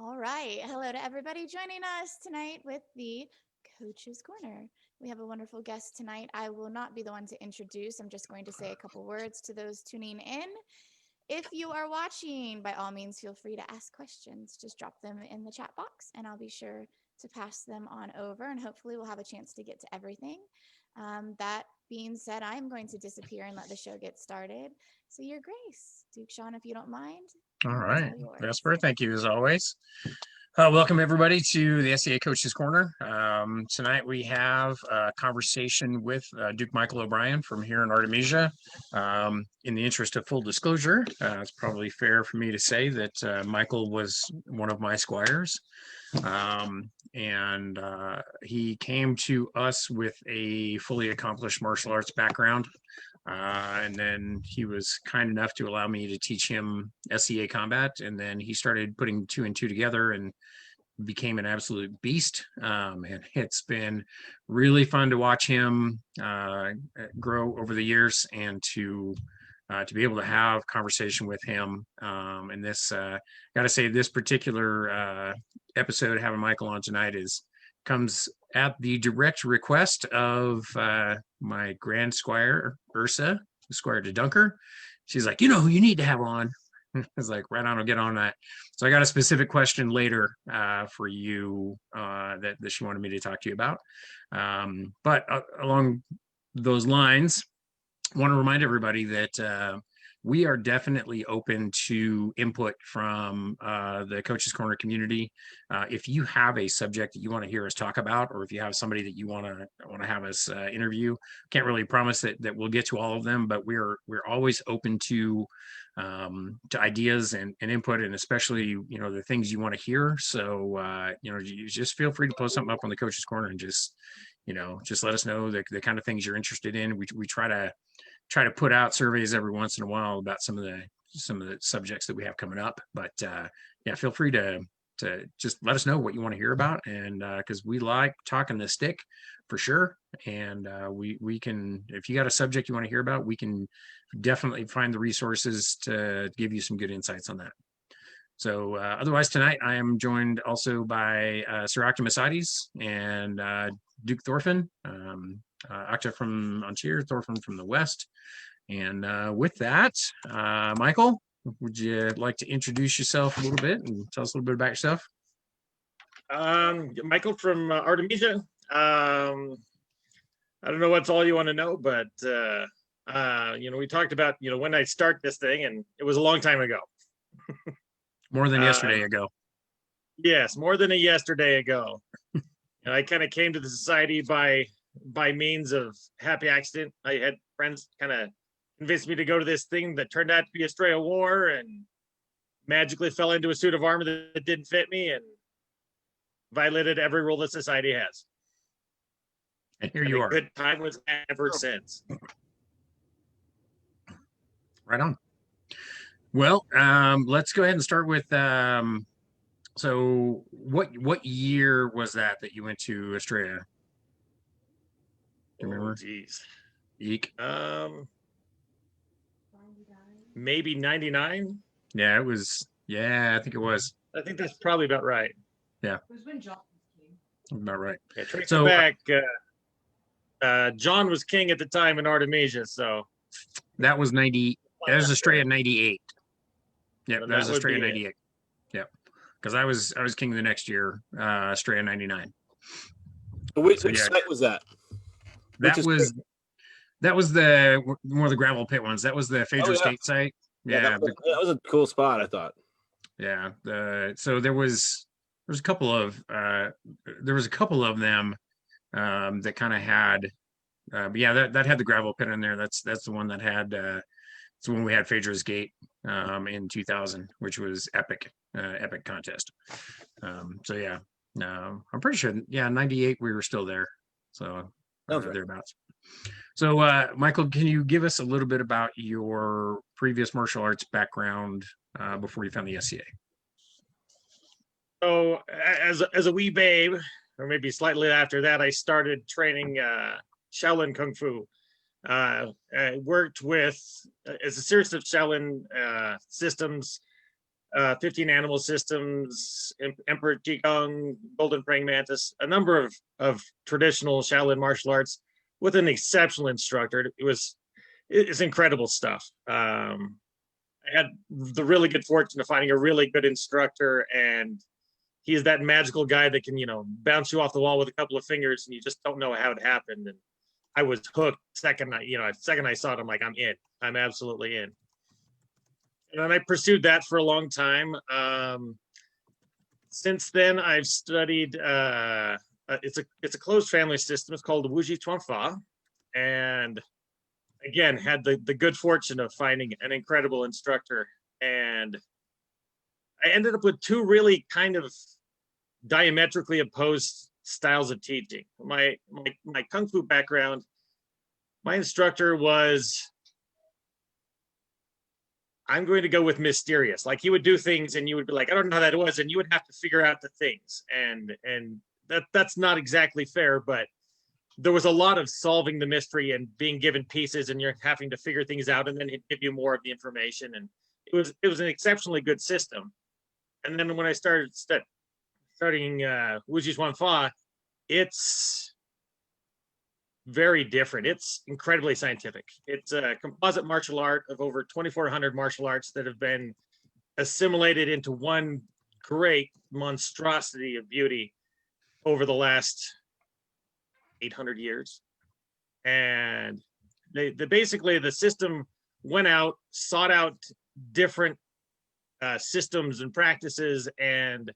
All right. Hello to everybody joining us tonight with the Coach's Corner. We have a wonderful guest tonight. I will not be the one to introduce. I'm just going to say a couple words to those tuning in. If you are watching, by all means, feel free to ask questions. Just drop them in the chat box, and I'll be sure to pass them on over, and hopefully we'll have a chance to get to everything. That being said, I'm going to disappear and let the show get started. So, Your Grace, Duke Sean, if you don't mind. All right. Vesper, thank you as always. Welcome everybody to the SCA Coaches Corner. Tonight we have a conversation with Duke Michael O'Brien from here in Artemisia. In the interest of full disclosure, it's probably fair for me to say that Michael was one of my squires. And he came to us with a fully accomplished martial arts background. And then he was kind enough to allow me to teach him SCA combat. And then he started putting two and two together and became an absolute beast. And it's been really fun to watch him grow over the years and to be able to have conversation with him. And this, got to say, this particular episode, having Michael on tonight, comes at the direct request of my grand squire, Ursa, Squire de Dunker. She's like, you know who you need to have on. I was like, right on, I'll get on that. So I got a specific question later for you that she wanted me to talk to you about. But along those lines, I want to remind everybody that we are definitely open to input from the Coaches Corner community. If you have a subject that you want to hear us talk about, or if you have somebody that you want to have us interview, can't really promise that we'll get to all of them, but we're always open to ideas and input, and especially the things you want to hear. So you just feel free to post something up on the Coaches Corner and just let us know the kind of things you're interested in. We try to put out surveys every once in a while about some of the subjects that we have coming up. But yeah, feel free to just let us know what you want to hear about, and because we like talking the stick for sure. And we can, if you got a subject you want to hear about, we can definitely find the resources to give you some good insights on that. So otherwise, tonight I am joined also by Sir Octamasades and Duke Thorfinn. Octa from Ontario, Thorfinn from the West. And with that, Michael, would you like to introduce yourself a little bit and tell us a little bit about yourself? Michael from Artemisia. I don't know what's all you want to know, but we talked about when I start this thing, and it was a long time ago. More than yesterday ago. Yes, more than a yesterday ago. And I kind of came to the society by means of happy accident. I had friends kind of convinced me to go to this thing that turned out to be a stray of war, and magically fell into a suit of armor that didn't fit me and violated every rule that society has. And here you are. Good time was ever since. Right on. Well, let's go ahead and start with so what year was that you went to Australia? Do you remember? Geez. Eek. Maybe 99. Yeah, it was. Yeah, I think it was. I think that's probably about right. Yeah. It was when John was king. About right. Yeah, so back, John was king at the time in Artemisia, so that was 90. That was Australia 98. Yeah, that was Australia 98. Yeah, because I was king the next year, Australia 99. Which site was that? That was the one of the gravel pit ones. That was the Phaedrus Gate site. Yeah, that was a cool spot, I thought. Yeah. So there was a couple of them that kind of had, but yeah, that had the gravel pit in there. That's the one that had. It's when we had Phaedrus Gate in 2000, which was epic contest. So yeah, I'm pretty sure. Yeah, 98 we were still there. So thereabouts. So Michael, can you give us a little bit about your previous martial arts background before you found the SCA? So as a wee babe, or maybe slightly after that, I started training Shaolin Kung Fu. I worked with, as a series of Shaolin systems, 15 animal systems, Emperor Qigong, Golden Praying Mantis, a number of traditional Shaolin martial arts with an exceptional instructor. It's incredible stuff. I had the really good fortune of finding a really good instructor, and he's that magical guy that can, bounce you off the wall with a couple of fingers, and you just don't know how it happened. And I was hooked second I saw it. I'm like, I'm in. I'm absolutely in. And then I pursued that for a long time. Since then, I've studied. It's a closed family system. It's called the Wuji Tuanfa, and again, had the good fortune of finding an incredible instructor. And I ended up with two really kind of diametrically opposed styles of teaching. My Kung Fu background, my instructor was, I'm going to go with mysterious. Like, he would do things and you would be like, I don't know how that was. And you would have to figure out the things. And that's not exactly fair, but there was a lot of solving the mystery and being given pieces, and you're having to figure things out, and then he'd give you more of the information. And it was an exceptionally good system. And then when I started studying Wuji Zhuangfa, it's very different. It's incredibly scientific. It's a composite martial art of over 2,400 martial arts that have been assimilated into one great monstrosity of beauty over the last 800 years. And they basically, the system went out, sought out different systems and practices, and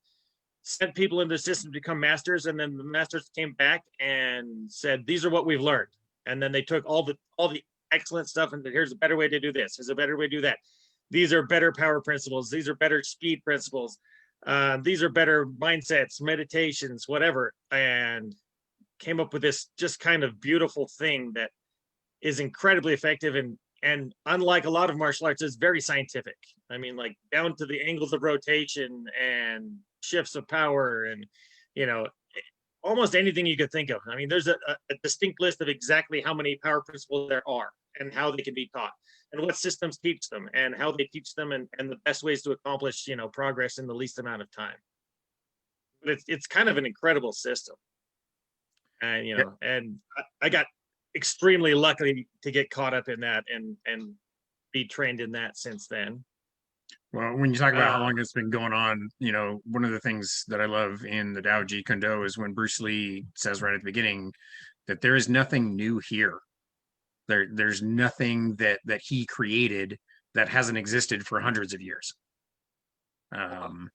sent people into the system to become masters. And then the masters came back and said, these are what we've learned. And then they took all the excellent stuff and said, here's a better way to do this. Here's a better way to do that. These are better power principles. These are better speed principles. These are better mindsets, meditations, whatever. And came up with this just kind of beautiful thing that is incredibly effective, and unlike a lot of martial arts, is very scientific. I mean, like, down to the angles of rotation and shifts of power, and almost anything you could think of. I mean, there's a distinct list of exactly how many power principles there are and how they can be taught, and what systems teach them, and how they teach them, and the best ways to accomplish progress in the least amount of time. But it's kind of an incredible system. And and I got extremely lucky to get caught up in that and be trained in that since then. Well, when you talk about how long it's been going on, one of the things that I love in the Tao Jeet Kune Do is when Bruce Lee says right at the beginning that there is nothing new here. There's nothing that he created that hasn't existed for hundreds of years. And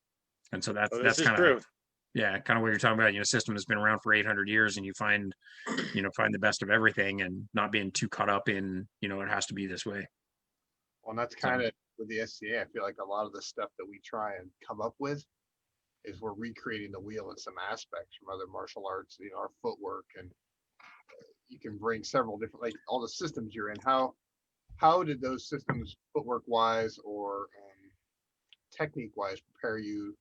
so that's kind of, yeah, kind of what you're talking about. System has been around for 800 years, and you find the best of everything, and not being too caught up in, it has to be this way. Well, and that's kind of with the SCA. I feel like a lot of the stuff that we try and come up with is we're recreating the wheel in some aspects from other martial arts, our footwork, and you can bring several different, like all the systems you're in. How did those systems, footwork wise or technique wise, prepare you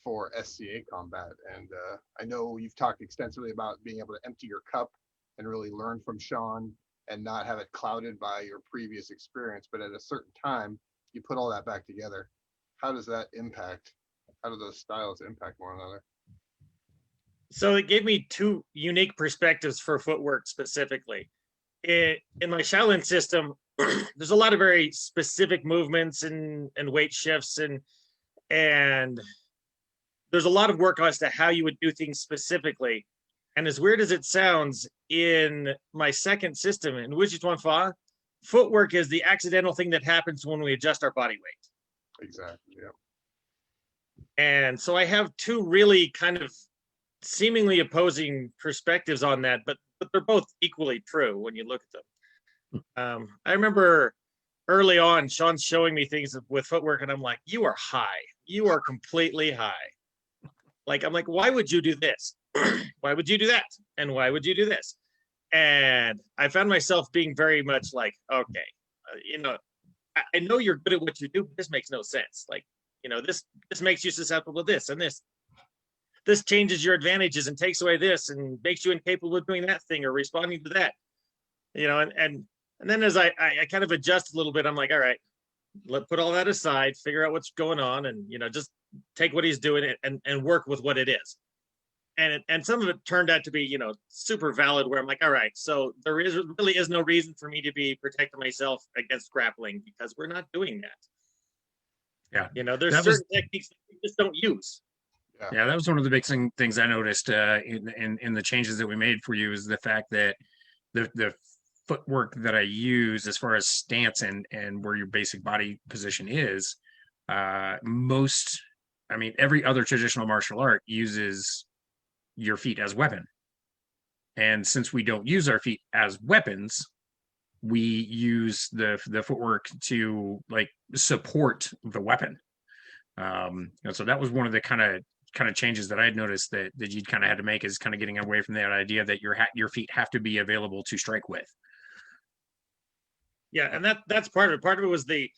for SCA combat? And I know you've talked extensively about being able to empty your cup and really learn from Sean and not have it clouded by your previous experience, but at a certain time you put all that back together. How does that impact? How do those styles impact one another? So it gave me two unique perspectives for footwork specifically. In my Shaolin system, there's a lot of very specific movements and weight shifts, and there's a lot of work as to how you would do things specifically. And as weird as it sounds, in my second system, in Wuji Tuanfa, footwork is the accidental thing that happens when we adjust our body weight. Exactly, yeah. And so I have two really kind of seemingly opposing perspectives on that, but they're both equally true when you look at them. I remember early on, Sean's showing me things with footwork, and I'm like, you are high. You are completely high. Like, I'm like, why would you do this? Why would you do that? And why would you do this? And I found myself being very much like, okay, I know you're good at what you do, but this makes no sense. Like, this makes you susceptible to this, and this changes your advantages and takes away this and makes you incapable of doing that thing or responding to that. And then as I kind of adjust a little bit, I'm like, all right, put all that aside, figure out what's going on, and just take what he's doing and work with what it is. And some of it turned out to be super valid, where I'm like, all right, so there really is no reason for me to be protecting myself against grappling, because we're not doing that. Yeah, there's certain techniques that we just don't use. Yeah, that was one of the big things I noticed in the changes that we made for you, is the fact that the footwork that I use as far as stance and where your basic body position is, every other traditional martial art uses your feet as weapon. And since we don't use our feet as weapons, we use the footwork to like support the weapon. And so that was one of the kind of changes that I had noticed that you'd kind of had to make, is kind of getting away from that idea that your feet have to be available to strike with. Yeah, and that's part of it. Part of it was the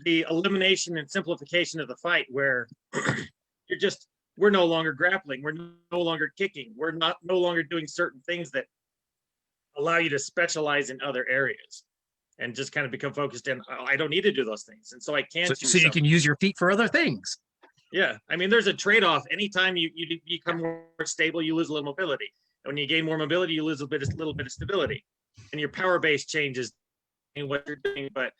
elimination and simplification of the fight, where we're no longer grappling, we're no longer kicking, we're no longer doing certain things that allow you to specialize in other areas, and just kind of become focused in, I don't need to do those things, and so I can't. So you can use your feet for other things. Yeah, there's a trade-off. Anytime you become more stable, you lose a little mobility. And when you gain more mobility, you lose a little bit of stability, and your power base changes in what you're doing. But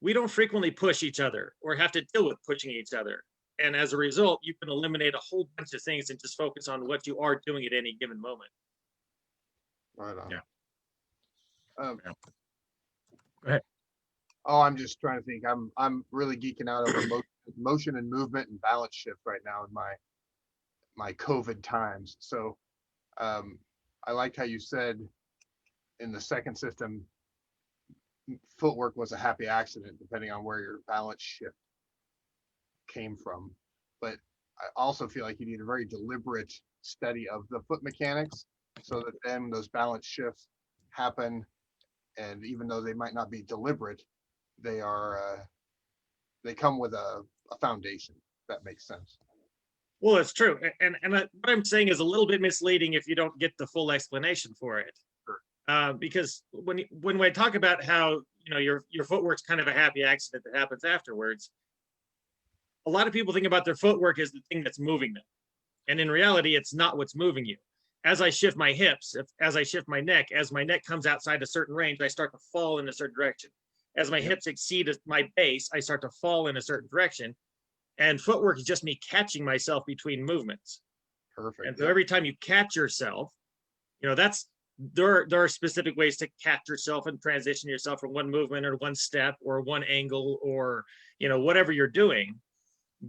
we don't frequently push each other or have to deal with pushing each other. And as a result, you can eliminate a whole bunch of things and just focus on what you are doing at any given moment. Right on. Yeah. Go ahead. Oh, I'm just trying to think. I'm really geeking out over motion and movement and balance shift right now in my COVID times. So I liked how you said in the second system, footwork was a happy accident, depending on where your balance shift came from. But I also feel like you need a very deliberate study of the foot mechanics, so that then those balance shifts happen, and even though they might not be deliberate, they come with a foundation. If that makes sense. Well, it's true, and what I'm saying is a little bit misleading if you don't get the full explanation for it. Sure. Because when we talk about how your footwork's kind of a happy accident that happens afterwards, a lot of people think about their footwork as the thing that's moving them, and in reality, it's not what's moving you. As I shift my hips, as I shift my neck, as my neck comes outside a certain range, I start to fall in a certain direction. As my hips exceed my base, I start to fall in a certain direction. And footwork is just me catching myself between movements. Perfect. And so every time you catch yourself, there are specific ways to catch yourself and transition yourself from one movement or one step or one angle or whatever you're doing.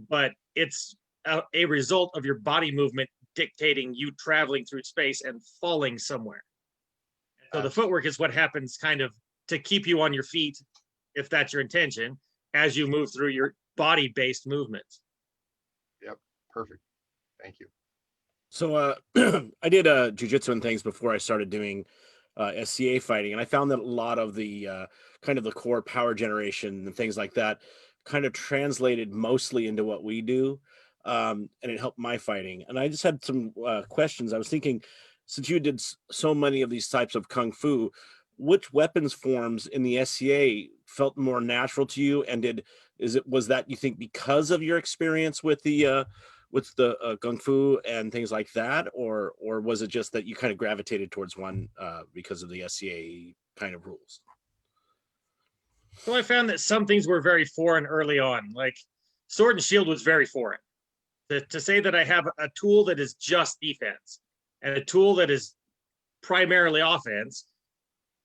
But it's a result of your body movement dictating you traveling through space and falling somewhere. So the footwork is what happens kind of to keep you on your feet, if that's your intention, as you move through your body-based movements. Yep, perfect. Thank you. So I did jujitsu and things before I started doing SCA fighting, and I found that a lot of the kind of the core power generation and things like that kind of translated mostly into what we do, and it helped my fighting. And I just had some questions. I was thinking, since you did so many of these types of kung fu, which weapons forms in the SCA felt more natural to you? And was that, you think, because of your experience with the kung fu and things like that, or was it just that you kind of gravitated towards one because of the SCA kind of rules? So I found that some things were very foreign early on, like sword and shield was very foreign. To say that I have a tool that is just defense and a tool that is primarily offense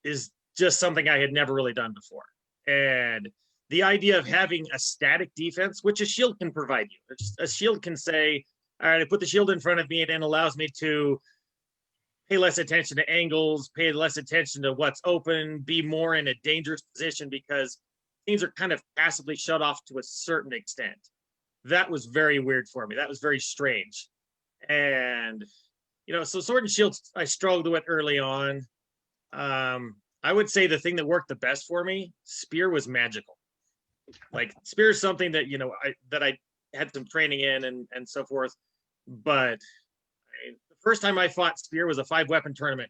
is just something I had never really done before. And the idea of having a static defense, which a shield can provide you. A shield can say, all right, I put the shield in front of me and it allows me to pay less attention to angles, pay less attention to what's open, be more in a dangerous position because things are kind of passively shut off to a certain extent. That was very weird for me. That was very strange. And, so sword and shield, I struggled with early on. I would say the thing that worked the best for me, spear was magical. Like spear is something that, I had some training in and so forth. But the first time I fought spear was a 5-weapon tournament.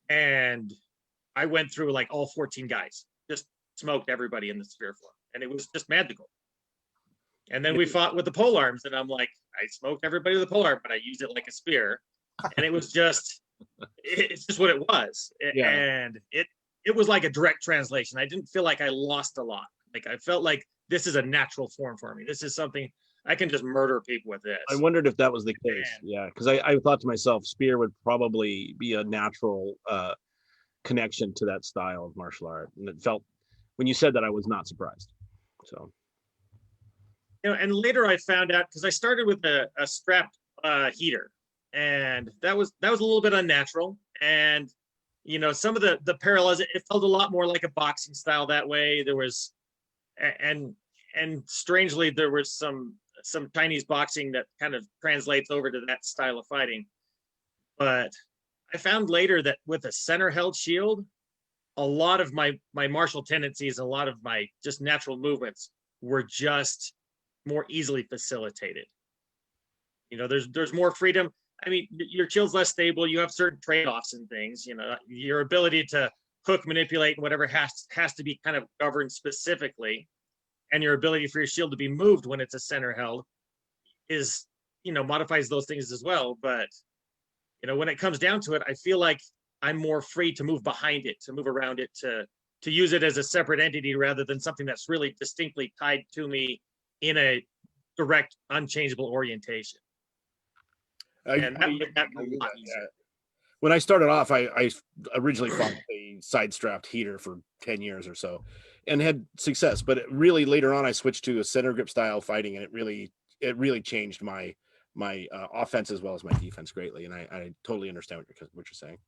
And I went through like all 14 guys, just smoked everybody in the spear floor. and it was just magical. And then we fought with the pole arms, and I'm like, I smoked everybody with a pole arm, but I used it like a spear, and it was just, it's just what it was. Yeah. And it was like a direct translation. I didn't feel like I lost a lot. Like I felt like this is a natural form for me. This is something I can just murder people with this. I wondered if that was the case. Man. Yeah, because I thought to myself, spear would probably be a natural connection to that style of martial art, and it felt when you said that, I was not surprised. So, And later I found out, because I started with a strapped heater, and that was a little bit unnatural. And some of the parallels, it felt a lot more like a boxing style that way. There was, and strangely, there was some Chinese boxing that kind of translates over to that style of fighting. But I found later that with a center held shield, a lot of my martial tendencies, a lot of my just natural movements were just more easily facilitated. There's more freedom. I mean, your shield's less stable. You have certain trade-offs and things. Your ability to hook, manipulate, and whatever has to be kind of governed specifically. And your ability for your shield to be moved when it's a center held is, modifies those things as well. But, when it comes down to it, I feel like I'm more free to move behind it, to move around it, to use it as a separate entity rather than something that's really distinctly tied to me in a direct, unchangeable orientation. And that made that a lot easier. When I started off, I originally fought a side strapped heater for 10 years or so and had success, but really later on I switched to a center grip style fighting, and it really changed my offense as well as my defense greatly. And I totally understand what you're saying.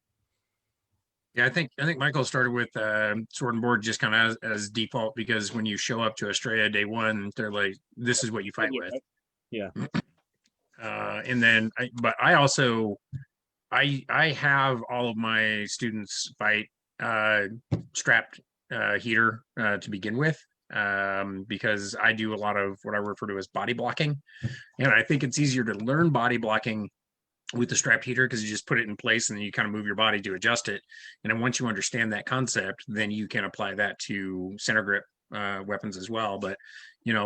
Yeah, I think Michael started with sword and board just kind of as default, because when you show up to Australia day one, they're like, this is what you fight with. Yeah. And then I also have all of my students fight strapped heater to begin with, because I do a lot of what I refer to as body blocking, and I think it's easier to learn body blocking with the strapped heater because you just put it in place and then you kind of move your body to adjust it. And then once you understand that concept, then you can apply that to center grip weapons as well. But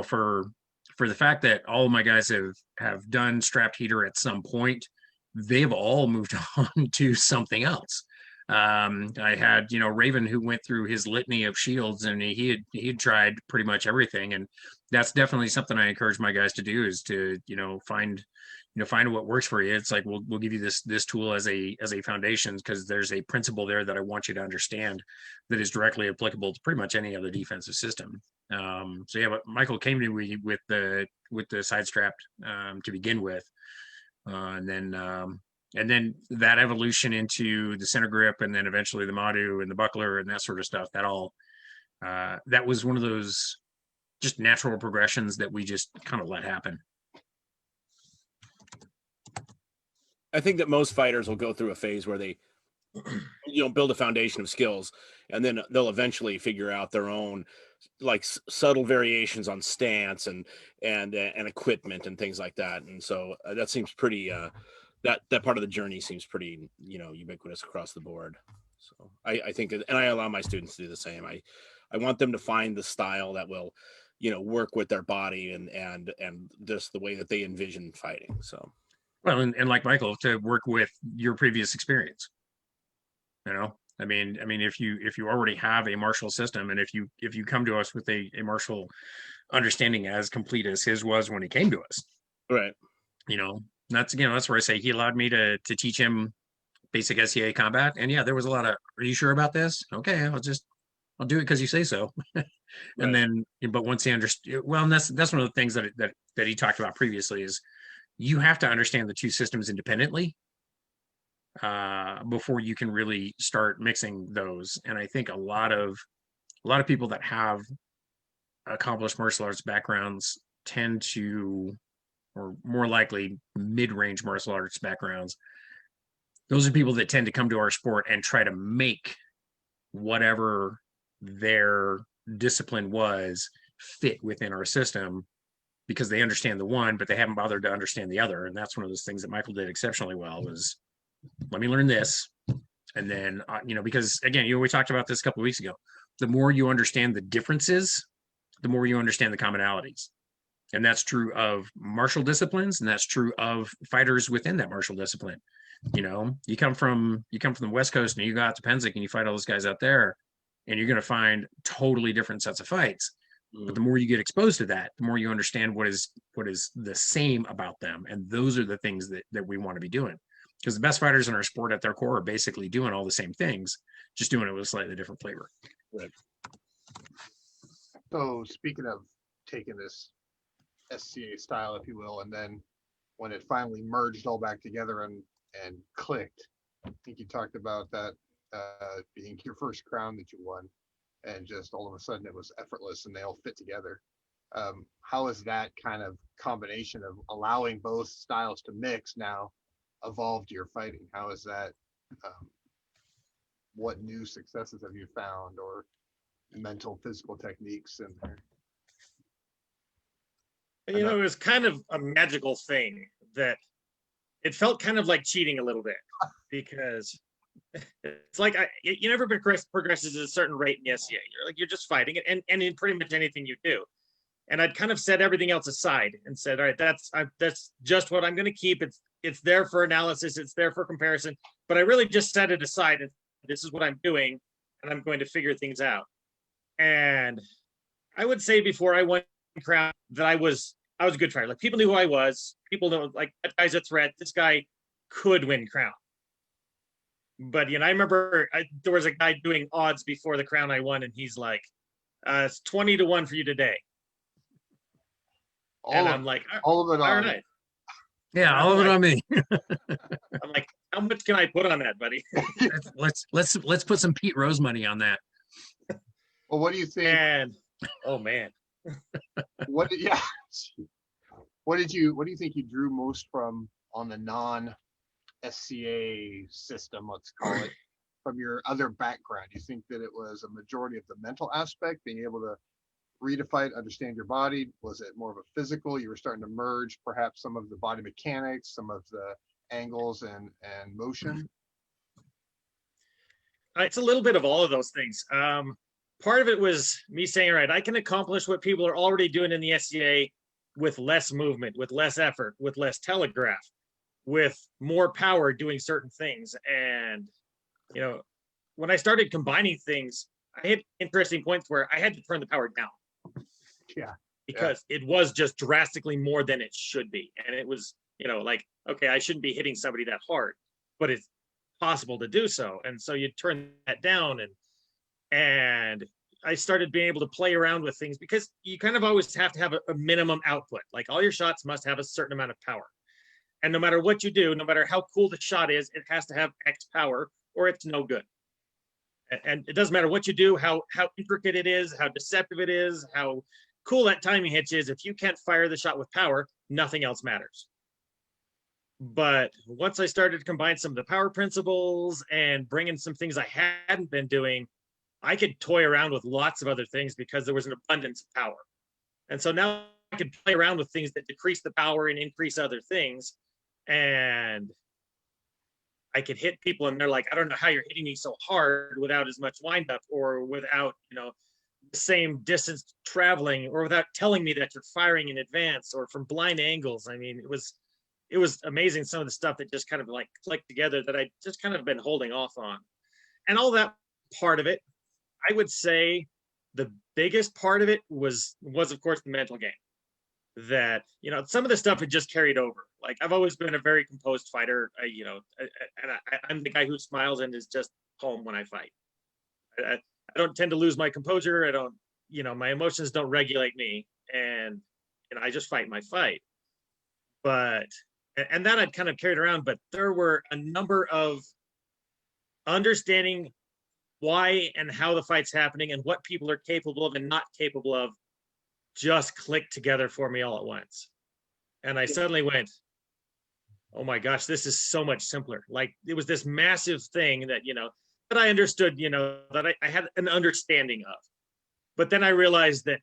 for the fact that all of my guys have done strapped heater at some point, they've all moved on to something else. I had Raven, who went through his litany of shields, and he had tried pretty much everything, and that's definitely something I encourage my guys to do, is to find what works for you. It's like we'll give you this tool as a foundation, because there's a principle there that I want you to understand that is directly applicable to pretty much any other defensive system. So yeah, but Michael came to me with the side strapped to begin with, and then that evolution into the center grip, and then eventually the Madu and the buckler and that sort of stuff. That was one of those just natural progressions that we just kind of let happen. I think that most fighters will go through a phase where they build a foundation of skills, and then they'll eventually figure out their own subtle variations on stance and equipment and things like that. And so that seems pretty that part of the journey seems pretty ubiquitous across the board. So I think, and I allow my students to do the same. I want them to find the style that will work with their body and just the way that they envision fighting. So well, and like Michael, to work with your previous experience. I mean, if you already have a martial system, and if you come to us with a martial understanding as complete as his was when he came to us, right? That's where I say he allowed me to teach him basic SEA combat. And yeah, there was a lot of, are you sure about this? Okay, I'll do it because you say so. And then, but once he understood, well, and that's one of the things that he talked about previously, is you have to understand the two systems independently before you can really start mixing those. And I think a lot of people that have accomplished martial arts backgrounds tend to, or more likely mid-range martial arts backgrounds, those are people that tend to come to our sport and try to make whatever their discipline was fit within our system, because they understand the one, but they haven't bothered to understand the other. And that's one of those things that Michael did exceptionally well, was let me learn this. And then, because again, we talked about this a couple of weeks ago, the more you understand the differences the more you understand the commonalities. And that's true of martial disciplines, and that's true of fighters within that martial discipline. You know, you come from the West Coast and you go out to Penzic and you fight all those guys out there, and you're going to find totally different sets of fights. But the more you get exposed to that, the more you understand what is the same about them. And those are the things that we want to be doing. Because the best fighters in our sport at their core are basically doing all the same things, just doing it with a slightly different flavor. Right. So speaking of taking this SCA style, if you will, and then when it finally merged all back together and clicked, I think you talked about that being your first crown that you won, and just all of a sudden it was effortless and they all fit together. How has that kind of combination of allowing both styles to mix now evolved your fighting? How is that? What new successes have you found, or mental, physical techniques in there? You know, it was kind of a magical thing that it felt kind of like cheating a little bit, because it's like you never progresses at a certain rate in the SCA. You're just fighting it, and in pretty much anything you do. And I'd kind of set everything else aside and said, all right, that's just what I'm going to keep. It's there for analysis, it's there for comparison, but I really just set it aside, and this is what I'm doing, and I'm going to figure things out. And I would say before I won crown that I was a good fighter. Like, people knew who I was. People know, like, that guy's a threat. This guy could win crown. But, you know, I remember there was a guy doing odds before the crown I won, and he's like, it's 20-1 for you today. I'm like, all of it all on right. Yeah, all of it on me. I'm like, how much can I put on that, buddy? let's put some Pete Rose money on that. Well, what do you think? And oh man, What do you think you drew most from on the non-SCA system, let's call it, from your other background? Do you think that it was a majority of the mental aspect, being able to read a fight, understand your body? Was it more of a physical? You were starting to merge perhaps some of the body mechanics, some of the angles and motion? it's a little bit of all of those things. Part of it was me saying, all right, I can accomplish what people are already doing in the SCA with less movement, with less effort, with less telegraph, with more power doing certain things. And, you know, when I started combining things, I hit interesting points where I had to turn the power down. Yeah. Because it was just drastically more than it should be. And it was, you know, like, okay, I shouldn't be hitting somebody that hard, but it's possible to do so. And so you turn that down, and I started being able to play around with things, because you kind of always have to have a minimum output. Like, all your shots must have a certain amount of power. And no matter what you do, no matter how cool the shot is, it has to have X power or it's no good. And it doesn't matter what you do, how intricate it is, how deceptive it is, how cool that timing hitch is. If you can't fire the shot with power, nothing else matters. But once I started to combine some of the power principles and bring in some things I hadn't been doing, I could toy around with lots of other things because there was an abundance of power. And so now I could play around with things that decrease the power and increase other things. And I could hit people and they're like, I don't know how you're hitting me so hard without as much windup, or without, you know, the same distance traveling, or without telling me that you're firing in advance, or from blind angles. I mean, it was amazing, some of the stuff that just kind of like clicked together that I just kind of been holding off on. And all that part of it, I would say the biggest part of it was of course the mental game. That, you know, some of the stuff had just carried over. Like, I've always been a very composed fighter. I'm the guy who smiles and is just calm when I fight. I don't tend to lose my composure. I don't, you know, my emotions don't regulate me, and I just fight my fight. But, and that I'd kind of carried around, but there were a number of understanding why and how the fight's happening and what people are capable of and not capable of just clicked together for me all at once. And I suddenly went, oh my gosh, this is so much simpler. Like, it was this massive thing that, you know, that I understood, you know, that I had an understanding of. But then I realized that,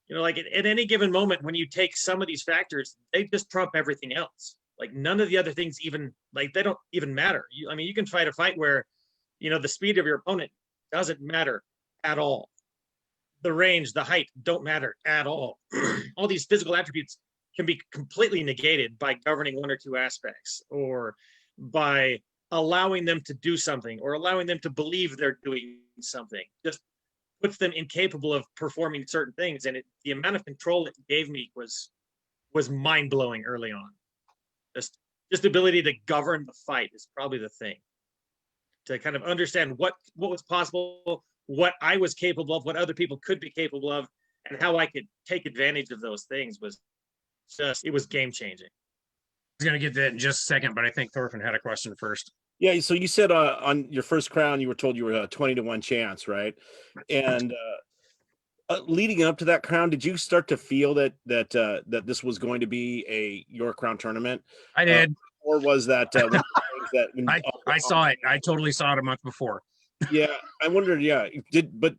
you know, like at any given moment, when you take some of these factors, they just trump everything else. Like, none of the other things even, like, they don't even matter. I mean, you can fight a fight where, you know, the speed of your opponent doesn't matter at all. the range, the height don't matter at all. All these physical attributes can be completely negated by governing one or two aspects, or by allowing them to do something, or allowing them to believe they're doing something. Just puts them incapable of performing certain things. And the amount of control it gave me was mind-blowing early on. Just the ability to govern the fight is probably the thing. To kind of understand what was possible, what I was capable of, what other people could be capable of, and how I could take advantage of those things it was game changing. I was going to get that in just a second, but I think Thorfinn had a question first. Yeah, so you said on your first crown, you were told you were a 20-1 chance, right? And leading up to that crown, did you start to feel that this was going to be your crown tournament? I did. Or was that I saw it. I totally saw it a month before. Yeah, I wondered. Yeah, but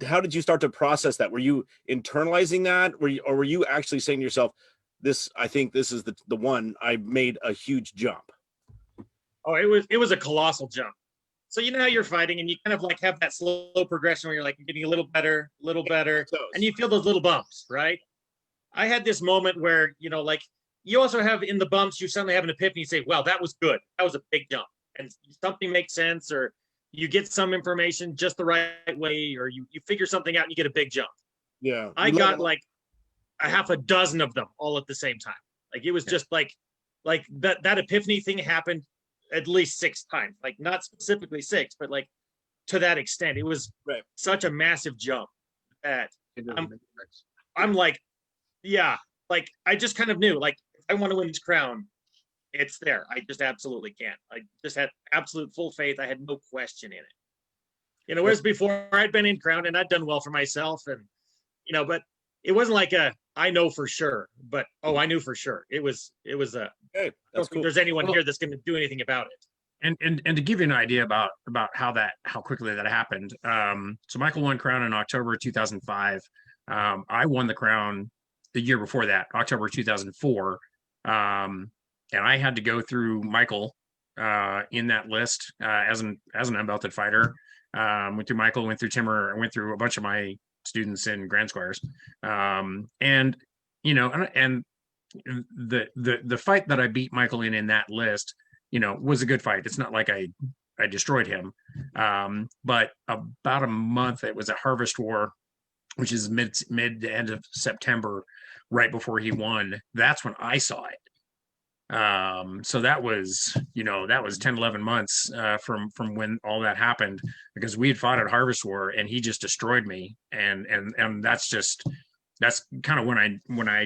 how did you start to process that? Were you internalizing that? Or were you actually saying to yourself, I think this is the one? I made a huge jump. Oh, it was a colossal jump. So you know how you're fighting and you kind of like have that slow progression where you're like getting a little better, and you feel those little bumps, right? I had this moment where, like you also have in the bumps, you suddenly have an epiphany, you say, well, that was good. That was a big jump. And something makes sense, or you get some information just the right way, or you figure something out and you get a big jump. Yeah. I got like a half a dozen of them all at the same time. Like it was just like that epiphany thing happened at least 6 times, like not specifically 6, but like to that extent. It was such a massive jump that I'm like, yeah, like I just kind of knew, like if I want to win this crown, it's there. I just absolutely can. I just had absolute full faith. I had no question in it. Whereas before I'd been in crown and I'd done well for myself, and but it wasn't like I know for sure, but I knew for sure. It was I don't think there's anyone here that's going to do anything about it. And to give you an idea about how quickly that happened. So Michael won crown in October 2005. I won the crown the year before that, October 2004. And I had to go through Michael in that list as an unbelted fighter. Went through Michael, went through Timmer, went through a bunch of my students in Grand Squires. And the fight that I beat Michael in that list, was a good fight. It's not like I destroyed him. But about a month, it was a Harvest War, which is mid to end of September, right before he won. That's when I saw it. So that was 10, 11 months from when all that happened, because we had fought at Harvest War and he just destroyed me. And that's kind of when I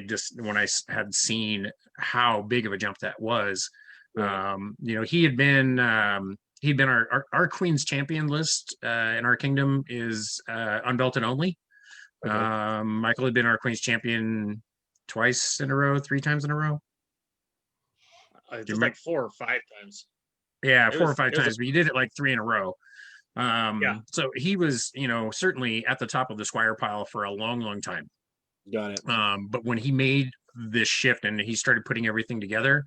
had seen how big of a jump that was. He had been our Queen's champion list in our kingdom is unbelted only. Okay. Michael had been our Queen's champion 3 times in a row. Just like 4 or 5 times. Yeah, 4 or 5 times, but you did it like 3 in a row. So he was, certainly at the top of the Squire pile for a long, long time. Got it. But when he made this shift and he started putting everything together,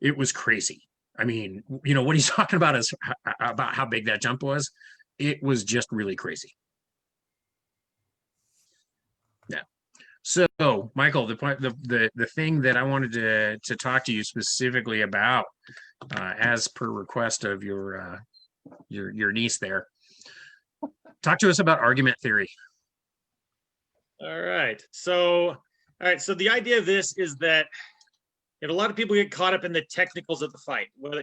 it was crazy. I mean, what he's talking about is about how big that jump was. It was just really crazy. Yeah. So, Michael, the thing that I wanted to talk to you specifically about, as per request of your niece there, talk to us about argument theory. All right. So the idea of this is that a lot of people get caught up in the technicals of the fight. Whether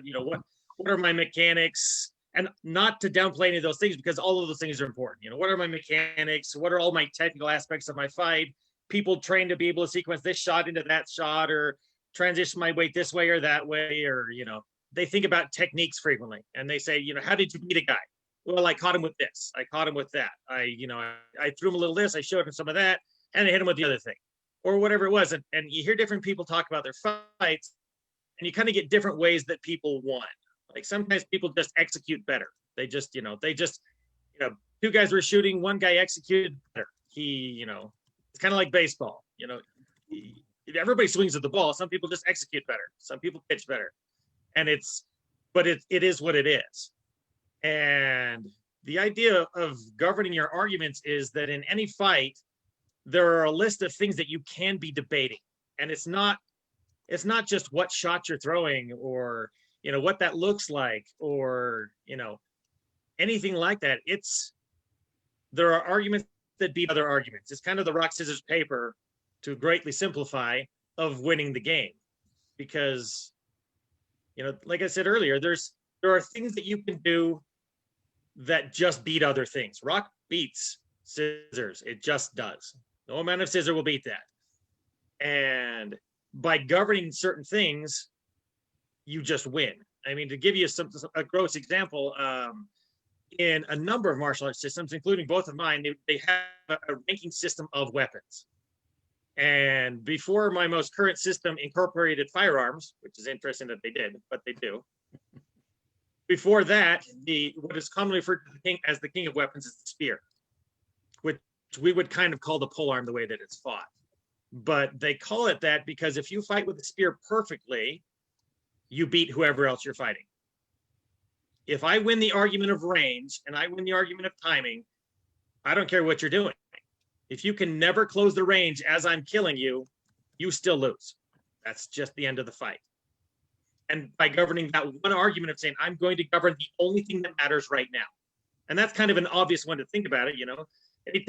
what are my mechanics, and not to downplay any of those things, because all of those things are important. What are my mechanics? What are all my technical aspects of my fight? People trained to be able to sequence this shot into that shot, or transition my weight this way or that way, or they think about techniques frequently, and they say, how did you beat a guy? Well, I caught him with this. I caught him with that. I threw him a little this. I showed him some of that, and I hit him with the other thing, or whatever it was. And you hear different people talk about their fights, and you kind of get different ways that people won. Like sometimes people just execute better. They just 2 guys were shooting, one guy executed better. It's kind of like baseball. Everybody swings at the ball. Some people just execute better. Some people pitch better, and it is what it is. And the idea of governing your arguments is that in any fight, there are a list of things that you can be debating. And it's not just what shot you're throwing or, what that looks like or, anything like that. There are arguments that beat other arguments. It's kind of the rock, scissors, paper, to greatly simplify, of winning the game. Because, like I said earlier, there are things that you can do that just beat other things. Rock beats scissors. It just does. No amount of scissor will beat that. And by governing certain things, you just win. I mean, to give you a gross example, in a number of martial arts systems, including both of mine, they have a ranking system of weapons. And before my most current system incorporated firearms, which is interesting that they did, but they do. Before that, what is commonly referred to as the king of weapons is the spear, which we would kind of call the polearm the way that it's fought. But they call it that because if you fight with the spear perfectly, you beat whoever else you're fighting. If I win the argument of range and I win the argument of timing, I don't care what you're doing. If you can never close the range as I'm killing you, you still lose. That's just the end of the fight. And by governing that one argument of saying, I'm going to govern the only thing that matters right now. And that's kind of an obvious one to think about it,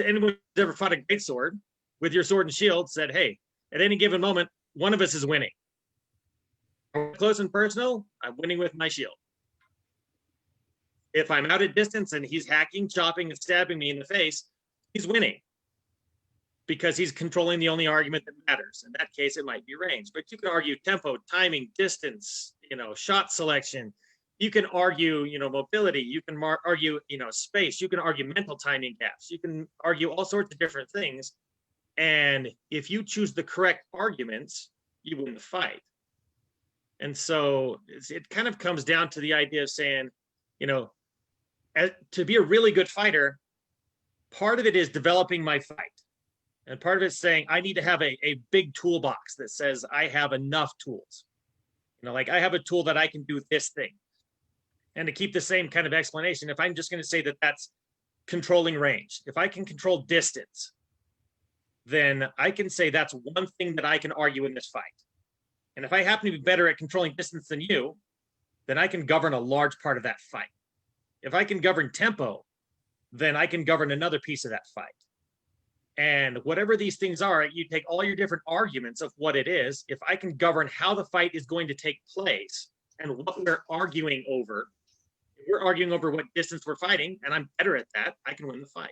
Anyone who's ever fought a greatsword with your sword and shield said, hey, at any given moment, one of us is winning. Close and personal, I'm winning with my shield. If I'm out at distance and he's hacking, chopping, and stabbing me in the face, he's winning because he's controlling the only argument that matters. In that case, it might be range, but you can argue tempo, timing, distance, shot selection. You can argue, mobility. You can argue, space. You can argue mental timing gaps. You can argue all sorts of different things. And if you choose the correct arguments, you win the fight. And so it kind of comes down to the idea of saying, to be a really good fighter, part of it is developing my fight. And part of it is saying, I need to have a big toolbox that says I have enough tools. Like I have a tool that I can do this thing. And to keep the same kind of explanation, if I'm just going to say that that's controlling range, if I can control distance, then I can say that's one thing that I can argue in this fight. And if I happen to be better at controlling distance than you, then I can govern a large part of that fight. If I can govern tempo, then I can govern another piece of that fight. And whatever these things are, you take all your different arguments of what it is. If I can govern how the fight is going to take place and what we're arguing over, if we're arguing over what distance we're fighting, and I'm better at that, I can win the fight.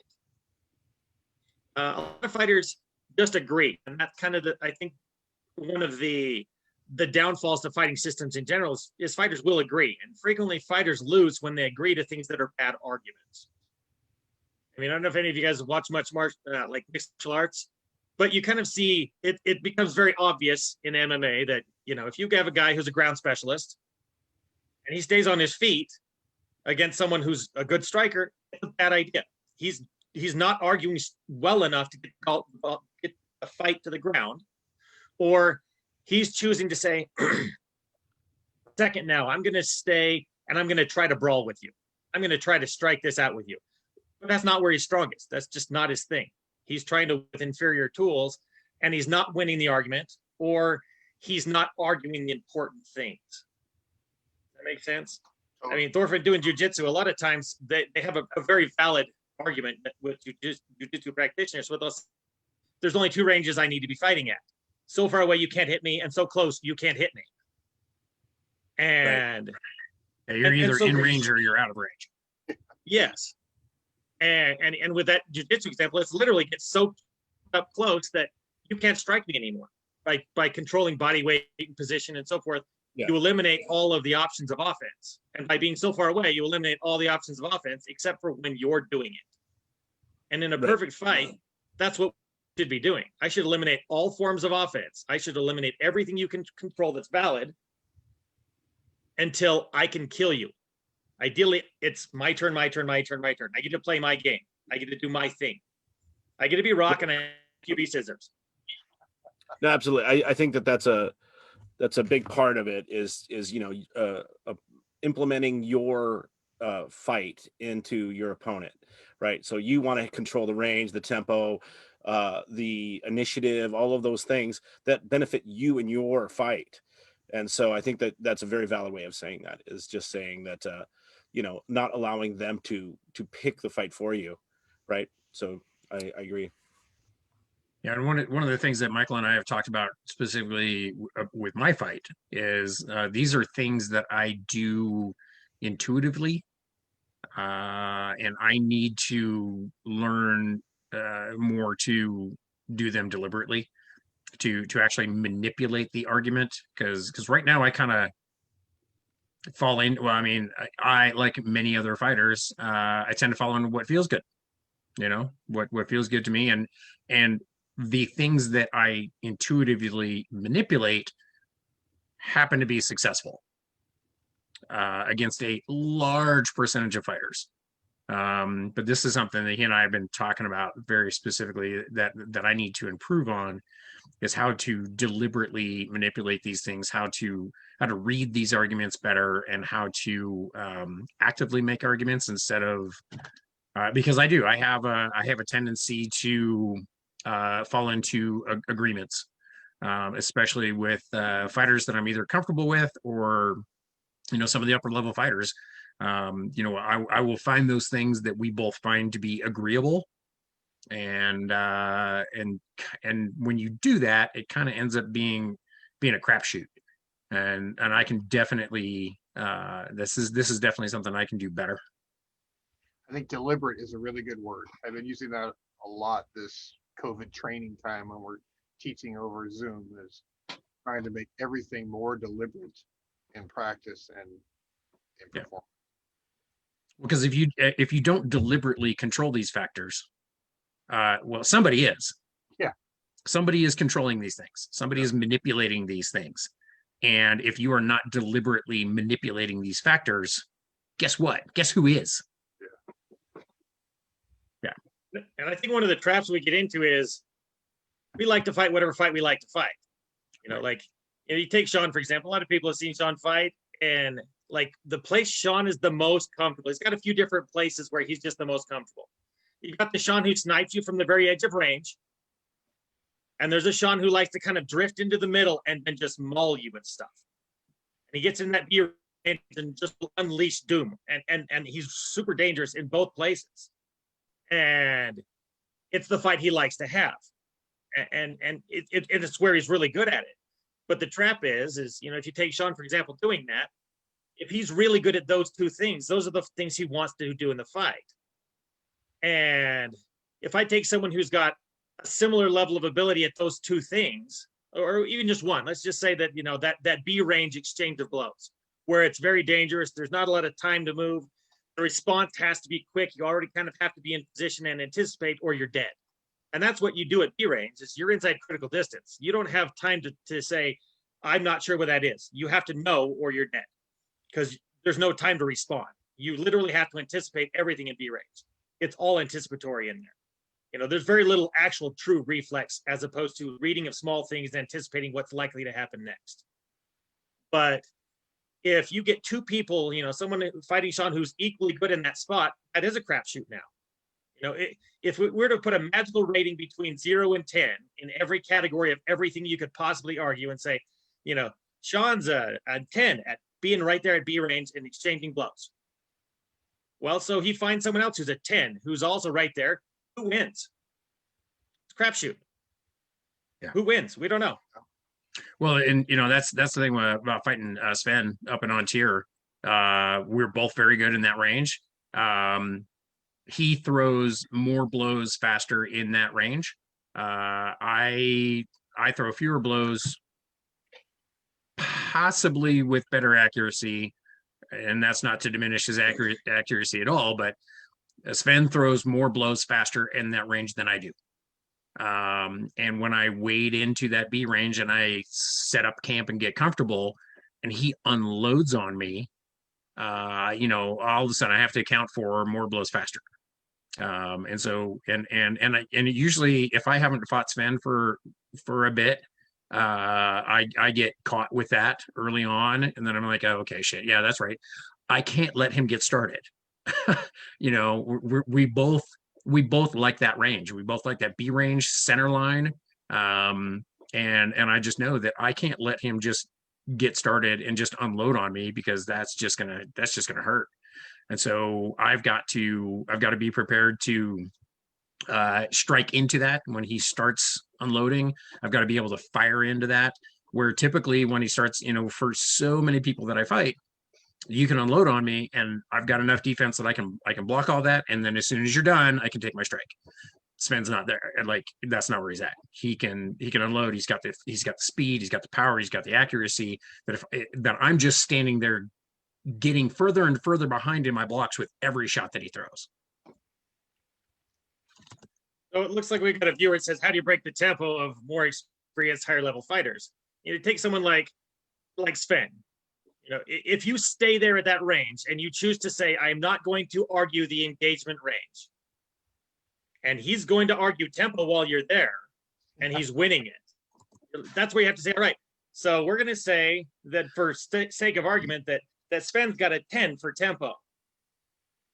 A lot of fighters just agree. And that's kind of, I think, one of the downfalls to fighting systems in general is fighters will agree. And frequently fighters lose when they agree to things that are bad arguments. I mean, I don't know if any of you guys watch much like mixed martial arts, but you kind of see it becomes very obvious in MMA that, if you have a guy who's a ground specialist and he stays on his feet against someone who's a good striker, it's a bad idea. He's not arguing well enough to get a fight to the ground, or he's choosing to say, second now, I'm going to stay and I'm going to try to brawl with you. I'm going to try to strike this out with you. But that's not where he's strongest. That's just not his thing. He's trying to with inferior tools and he's not winning the argument, or he's not arguing the important things. Does that make sense? I mean, Thorfinn doing jujitsu, a lot of times they have a very valid argument with jujitsu practitioners with us. There's only two ranges I need to be fighting at. So far away, you can't hit me, and so close, you can't hit me. And yeah, you're either in range or you're out of range. Yes. And with that jiu-jitsu example, it's literally gets so up close that you can't strike me anymore. By controlling body weight and position and so forth, you eliminate all of the options of offense. And by being so far away, you eliminate all the options of offense except for when you're doing it. And in a perfect fight, that's what we should be doing. I should eliminate all forms of offense. I should eliminate everything you can control that's valid until I can kill you. Ideally, it's my turn, my turn, my turn, my turn. I get to play my game. I get to do my thing. I get to be rock and I get to be scissors. No, absolutely. I think that's a big part of it is implementing your fight into your opponent, right? So you want to control the range, the tempo, the initiative, all of those things that benefit you in your fight. And so I think that that's a very valid way of saying that, is just saying that, not allowing them to pick the fight for you, right? So I agree. Yeah, and one of the things that Michael and I have talked about specifically with my fight is these are things that I do intuitively, and I need to learn more to do them deliberately, to actually manipulate the argument, because right now I kind of fall in. Well, I mean, I like many other fighters, I tend to fall into what feels good. What feels good to me, and the things that I intuitively manipulate happen to be successful against a large percentage of fighters. But this is something that he and I have been talking about very specifically, that I need to improve on, is how to deliberately manipulate these things, how to read these arguments better, and how to actively make arguments instead of because I have a tendency to fall into agreements, especially with fighters that I'm either comfortable with, or some of the upper level fighters. I will find those things that we both find to be agreeable, and when you do that, it kind of ends up being a crapshoot, and I can definitely this is definitely something I can do better. I think deliberate is a really good word. I've been using that a lot this COVID training time when we're teaching over Zoom, is trying to make everything more deliberate in practice and in performance. Because if you don't deliberately control these factors, well, somebody is. Yeah. Somebody is controlling these things. Somebody is manipulating these things. And if you are not deliberately manipulating these factors, guess what? Guess who is? And I think one of the traps we get into is we like to fight whatever fight we like to fight. Like, you take Sean, for example. A lot of people have seen Sean fight, and like the place Sean is the most comfortable. He's got a few different places where he's just the most comfortable. You've got the Sean who snipes you from the very edge of range. And there's a Sean who likes to kind of drift into the middle and just maul you with stuff. And he gets in that view and just unleash doom. And he's super dangerous in both places. And it's the fight he likes to have. And it's where he's really good at it. But the trap is if you take Sean, for example, doing that, if he's really good at those two things, those are the things he wants to do in the fight. And if I take someone who's got a similar level of ability at those two things, or even just one, let's just say that, that B range exchange of blows, where it's very dangerous, there's not a lot of time to move, the response has to be quick, you already kind of have to be in position and anticipate, or you're dead. And that's what you do at B range, is you're inside critical distance. You don't have time to say, I'm not sure what that is. You have to know, or you're dead, because there's no time to respond. You literally have to anticipate everything in B range. It's all anticipatory in there. There's very little actual true reflex, as opposed to reading of small things and anticipating what's likely to happen next. But if you get two people, someone fighting Sean who's equally good in that spot, that is a crapshoot now. If we were to put a magical rating between 0 and 10 in every category of everything you could possibly argue, and say, Sean's a 10 at being right there at B range and exchanging blows. Well, so he finds someone else who's a 10, who's also right there. Who wins? It's crapshoot. Yeah. Who wins? We don't know. Well, and that's the thing about fighting Sven up in on tier. We're both very good in that range. He throws more blows faster in that range. I throw fewer blows, possibly with better accuracy, and that's not to diminish his accuracy at all, but Sven throws more blows faster in that range than I do. And when I wade into that B range and I set up camp and get comfortable, and he unloads on me, all of a sudden I have to account for more blows faster. And so, and usually if I haven't fought Sven for a bit, I get caught with that early on, and then I'm like, oh, okay, shit, yeah, that's right. I can't let him get started. We both like that range. We both like that B range center line. And I just know that I can't let him just get started and just unload on me, because that's just gonna hurt. And so I've got to be prepared to strike into that when he starts unloading. I've got to be able to fire into that, where typically when he starts, for so many people that I fight, you can unload on me and I've got enough defense that I can block all that, and then as soon as you're done, I can take my strike. Sven's not there, and like that's not where he's at. He can unload. He's got the speed, he's got the power, he's got the accuracy, that I'm just standing there getting further and further behind in my blocks with every shot that he throws. So it looks like we got a viewer that says, how do you break the tempo of more experienced, higher level fighters? Take someone like Sven. If you stay there at that range and you choose to say, I'm not going to argue the engagement range, and he's going to argue tempo while you're there, and he's winning it, that's where you have to say, all right, so we're going to say that for sake of argument that Sven's got a 10 for tempo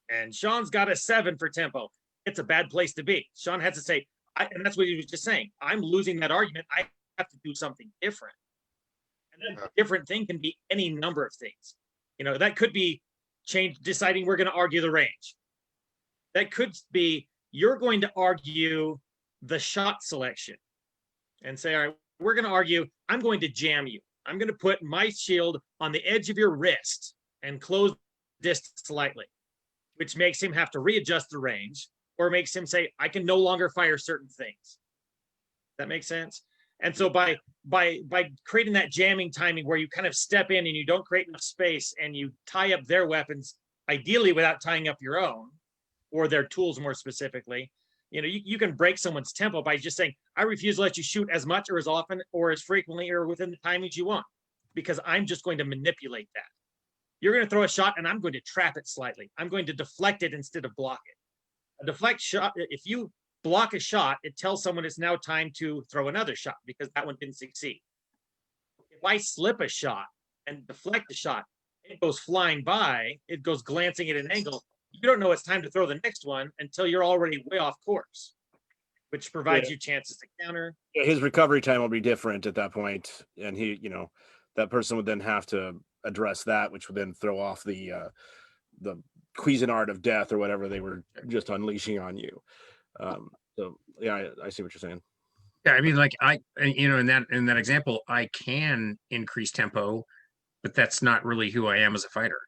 and Sean's got a 7 for tempo. It's a bad place to be. Sean has to say, and that's what he was just saying, I'm losing that argument. I have to do something different. And then a different thing can be any number of things. That could be deciding we're going to argue the range. That could be you're going to argue the shot selection and say, all right, we're going to argue, I'm going to jam you. I'm going to put my shield on the edge of your wrist and close distance slightly, which makes him have to readjust the range, or makes him say, I can no longer fire certain things. That makes sense? And so by creating that jamming timing where you kind of step in and you don't create enough space and you tie up their weapons, ideally without tying up your own, or their tools more specifically, you can break someone's tempo by just saying, I refuse to let you shoot as much or as often or as frequently or within the timings you want, because I'm just going to manipulate that. You're going to throw a shot and I'm going to trap it slightly. I'm going to deflect it instead of block it. A deflect shot, if you block a shot, it tells someone it's now time to throw another shot because that one didn't succeed. If I slip a shot and deflect the shot, it goes flying by, it goes glancing at an angle. You don't know it's time to throw the next one until you're already way off course, which provides you chances to counter. Yeah, his recovery time will be different at that point, and that person would then have to address that, which would then throw off the Cuisinart of death or whatever they were just unleashing on you. So yeah, I see what you're saying. Yeah, I mean, like in that example, I can increase tempo, but that's not really who I am as a fighter.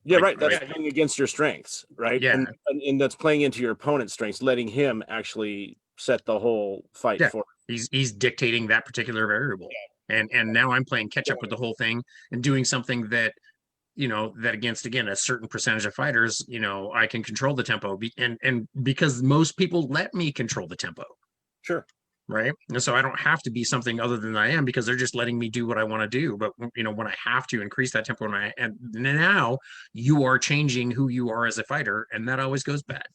Yeah, right. That's playing against your strengths, right? Yeah, and that's playing into your opponent's strengths, letting him actually set the whole fight for. He's dictating that particular variable, and now I'm playing catch up with the whole thing and doing something that that against, again, a certain percentage of fighters, I can control the tempo, and because most people let me control the tempo. Sure. Right. And so I don't have to be something other than I am, because they're just letting me do what I want to do. But when I have to increase that tempo, and now you are changing who you are as a fighter, and that always goes bad.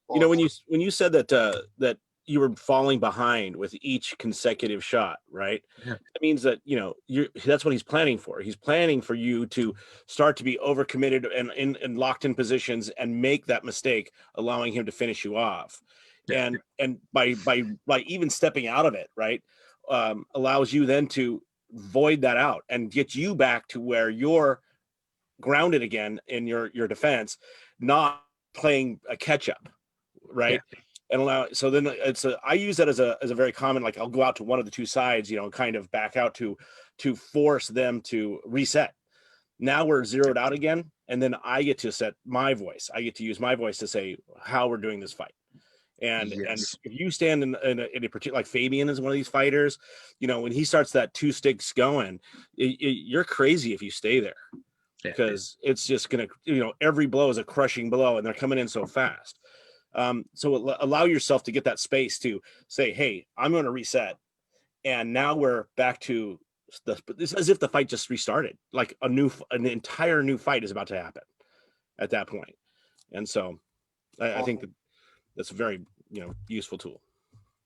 When you said that you were falling behind with each consecutive shot, right? Yeah. That means that that's what he's planning for. He's planning for you to start to be overcommitted and locked in positions and make that mistake, allowing him to finish you off. Yeah. And by even stepping out of it, right, allows you then to void that out and get you back to where you're grounded again in your defense, not playing a catch up, right? Yeah. And so then I use that as a very common, like I'll go out to one of the two sides, kind of back out to force them to reset. Now we're zeroed out again, and then I get to set my voice. I get to use my voice to say how we're doing this fight. And if you stand in a particular, like Fabian is one of these fighters, when he starts that 2 sticks going, you're crazy if you stay there, because it's just gonna, every blow is a crushing blow, and they're coming in so fast. So allow yourself to get that space to say, hey, I'm going to reset, and now we're back to this, as if the fight just restarted, like an entire new fight is about to happen at that point. And so I think that that's a very useful tool.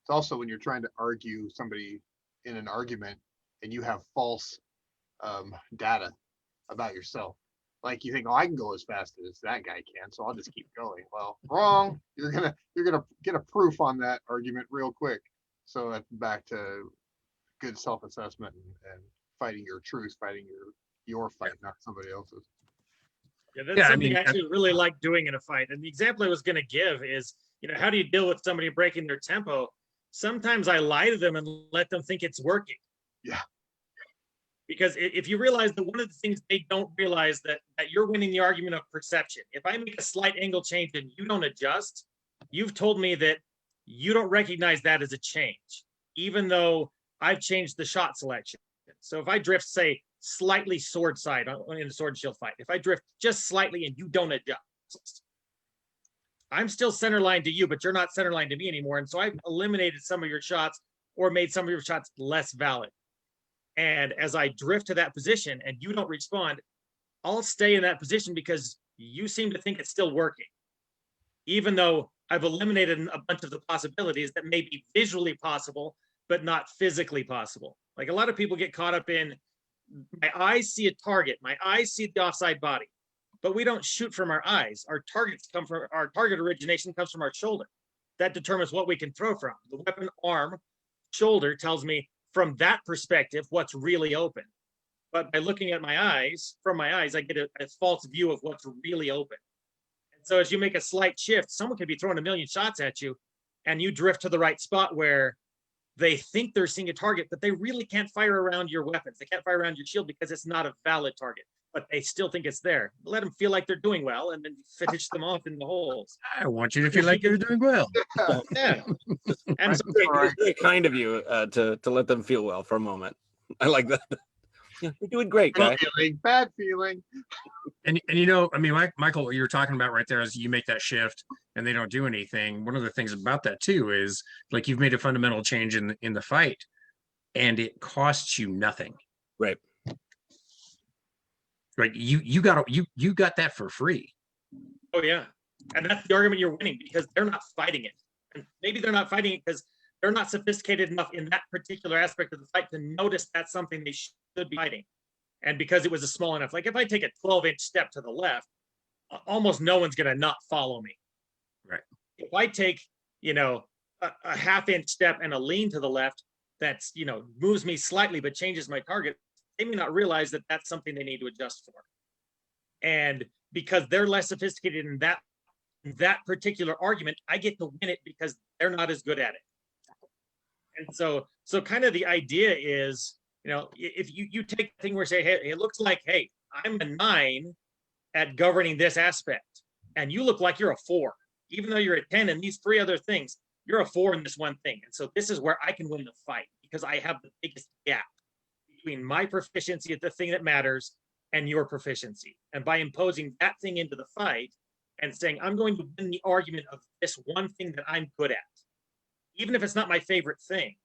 It's also when you're trying to argue somebody in an argument and you have false data about yourself. Like you think, oh, I can go as fast as that guy can, so I'll just keep going. Well, wrong. You're gonna get a proof on that argument real quick. So that's back to good self-assessment and fighting your truth, fighting your fight, not somebody else's. Yeah, that's Yeah, I something mean, I actually really like doing in a fight. And the example I was going to give is, how do you deal with somebody breaking their tempo? Sometimes I lie to them and let them think it's working. Yeah. Because if you realize that one of the things they don't realize that you're winning the argument of perception. If I make a slight angle change and you don't adjust, you've told me that you don't recognize that as a change, even though I've changed the shot selection. So if I drift, say, slightly sword side in a sword and shield fight, if I drift just slightly and you don't adjust, I'm still center line to you, but you're not center line to me anymore. And so I've eliminated some of your shots or made some of your shots less valid. And as I drift to that position and you don't respond, I'll stay in that position because you seem to think it's still working, even though I've eliminated a bunch of the possibilities that may be visually possible, but not physically possible. Like a lot of people get caught up in, my eyes see a target, my eyes see the offside body, but we don't shoot from our eyes. Our target origination comes from our shoulder. That determines what we can throw from. The weapon arm, shoulder tells me from that perspective what's really open. But by looking at my eyes, from my eyes, I get a false view of what's really open. And so as you make a slight shift, someone could be throwing a million shots at you and you drift to the right spot where they think they're seeing a target, but they really can't fire around your weapons. They can't fire around your shield because it's not a valid target, but they still think it's there. Let them feel like they're doing well and then finish them off in the holes. I want you to feel like you're doing well. Yeah. And It's very kind of you to let them feel well for a moment. I like that. Yeah, you're doing great, guy. Bad feeling. And I mean, Michael, what you were talking about right there is you make that shift and they don't do anything. One of the things about that too is like you've made a fundamental change in the fight and it costs you nothing. Right. Like you got that for free. Oh yeah. And that's the argument you're winning because they're not fighting it. And maybe they're not fighting it because they're not sophisticated enough in that particular aspect of the fight to notice that's something they should be fighting. And because it was a small enough, like if I take a 12-inch step to the left, almost no one's going to not follow me. Right. If I take, a half-inch step and a lean to the left, that's, moves me slightly, but changes my target, they may not realize that that's something they need to adjust for. And because they're less sophisticated in that particular argument, I get to win it because they're not as good at it. And so kind of the idea is, if you take the thing where say, hey, it looks like, hey, I'm a 9 at governing this aspect, and you look like you're a 4, even though you're a 10 in these 3 other things, you're a 4 in this one thing. And so this is where I can win the fight because I have the biggest gap between my proficiency at the thing that matters and your proficiency. And by imposing that thing into the fight and saying, I'm going to win the argument of this one thing that I'm good at, even if it's not my favorite thing.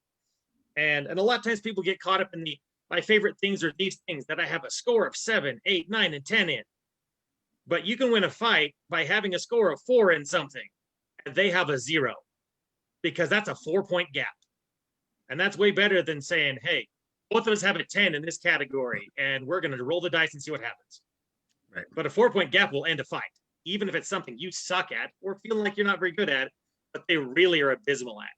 And a lot of times people get caught up in my favorite things are these things that I have a score of 7, 8, 9, and 10 in. But you can win a fight by having a score of 4 in something, and they have a 0, because that's a 4-point gap. And that's way better than saying, hey, both of us have a 10 in this category, and we're going to roll the dice and see what happens. Right. But a 4-point gap will end a fight, even if it's something you suck at or feel like you're not very good at, but they really are abysmal at.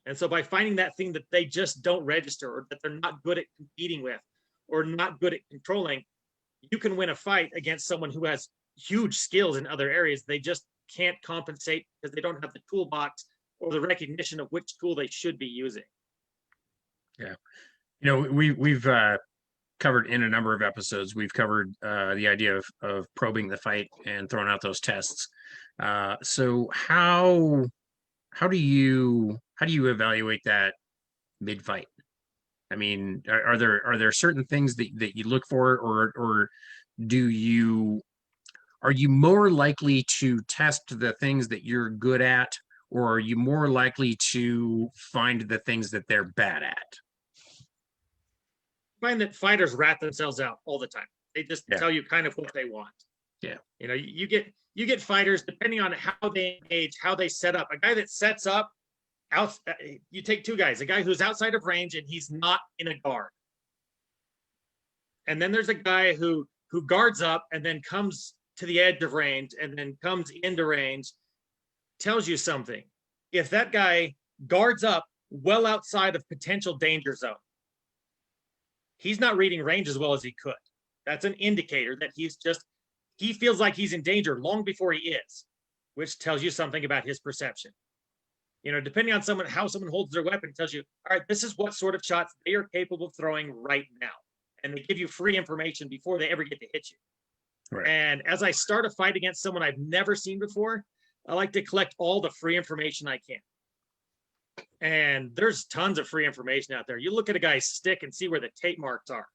And so by finding that thing that they just don't register or that they're not good at competing with or not good at controlling, you can win a fight against someone who has huge skills in other areas. They just can't compensate because they don't have the toolbox or the recognition of which tool they should be using. Yeah. We've covered in a number of episodes, we've covered the idea of probing the fight and throwing out those tests. So how do you evaluate that mid-fight? I mean, are there certain things that you look for, or are you more likely to test the things that you're good at, or are you more likely to find the things that they're bad at? I find that fighters rat themselves out all the time. They just tell you kind of what they want. Yeah. You get fighters depending on how they engage, how they set up. A guy that sets up out, you take 2 guys, a guy who's outside of range and he's not in a guard. And then there's a guy who who guards up and then comes to the edge of range and then comes into range tells you something. If that guy guards up well outside of potential danger zone, he's not reading range as well as he could. That's an indicator that he feels like he's in danger long before he is, which tells you something about his perception. Depending on how someone holds their weapon, it tells you, all right, this is what sort of shots they are capable of throwing right now. And they give you free information before they ever get to hit you. Right. And as I start a fight against someone I've never seen before, I like to collect all the free information I can. And there's tons of free information out there. You look at a guy's stick and see where the tape marks are.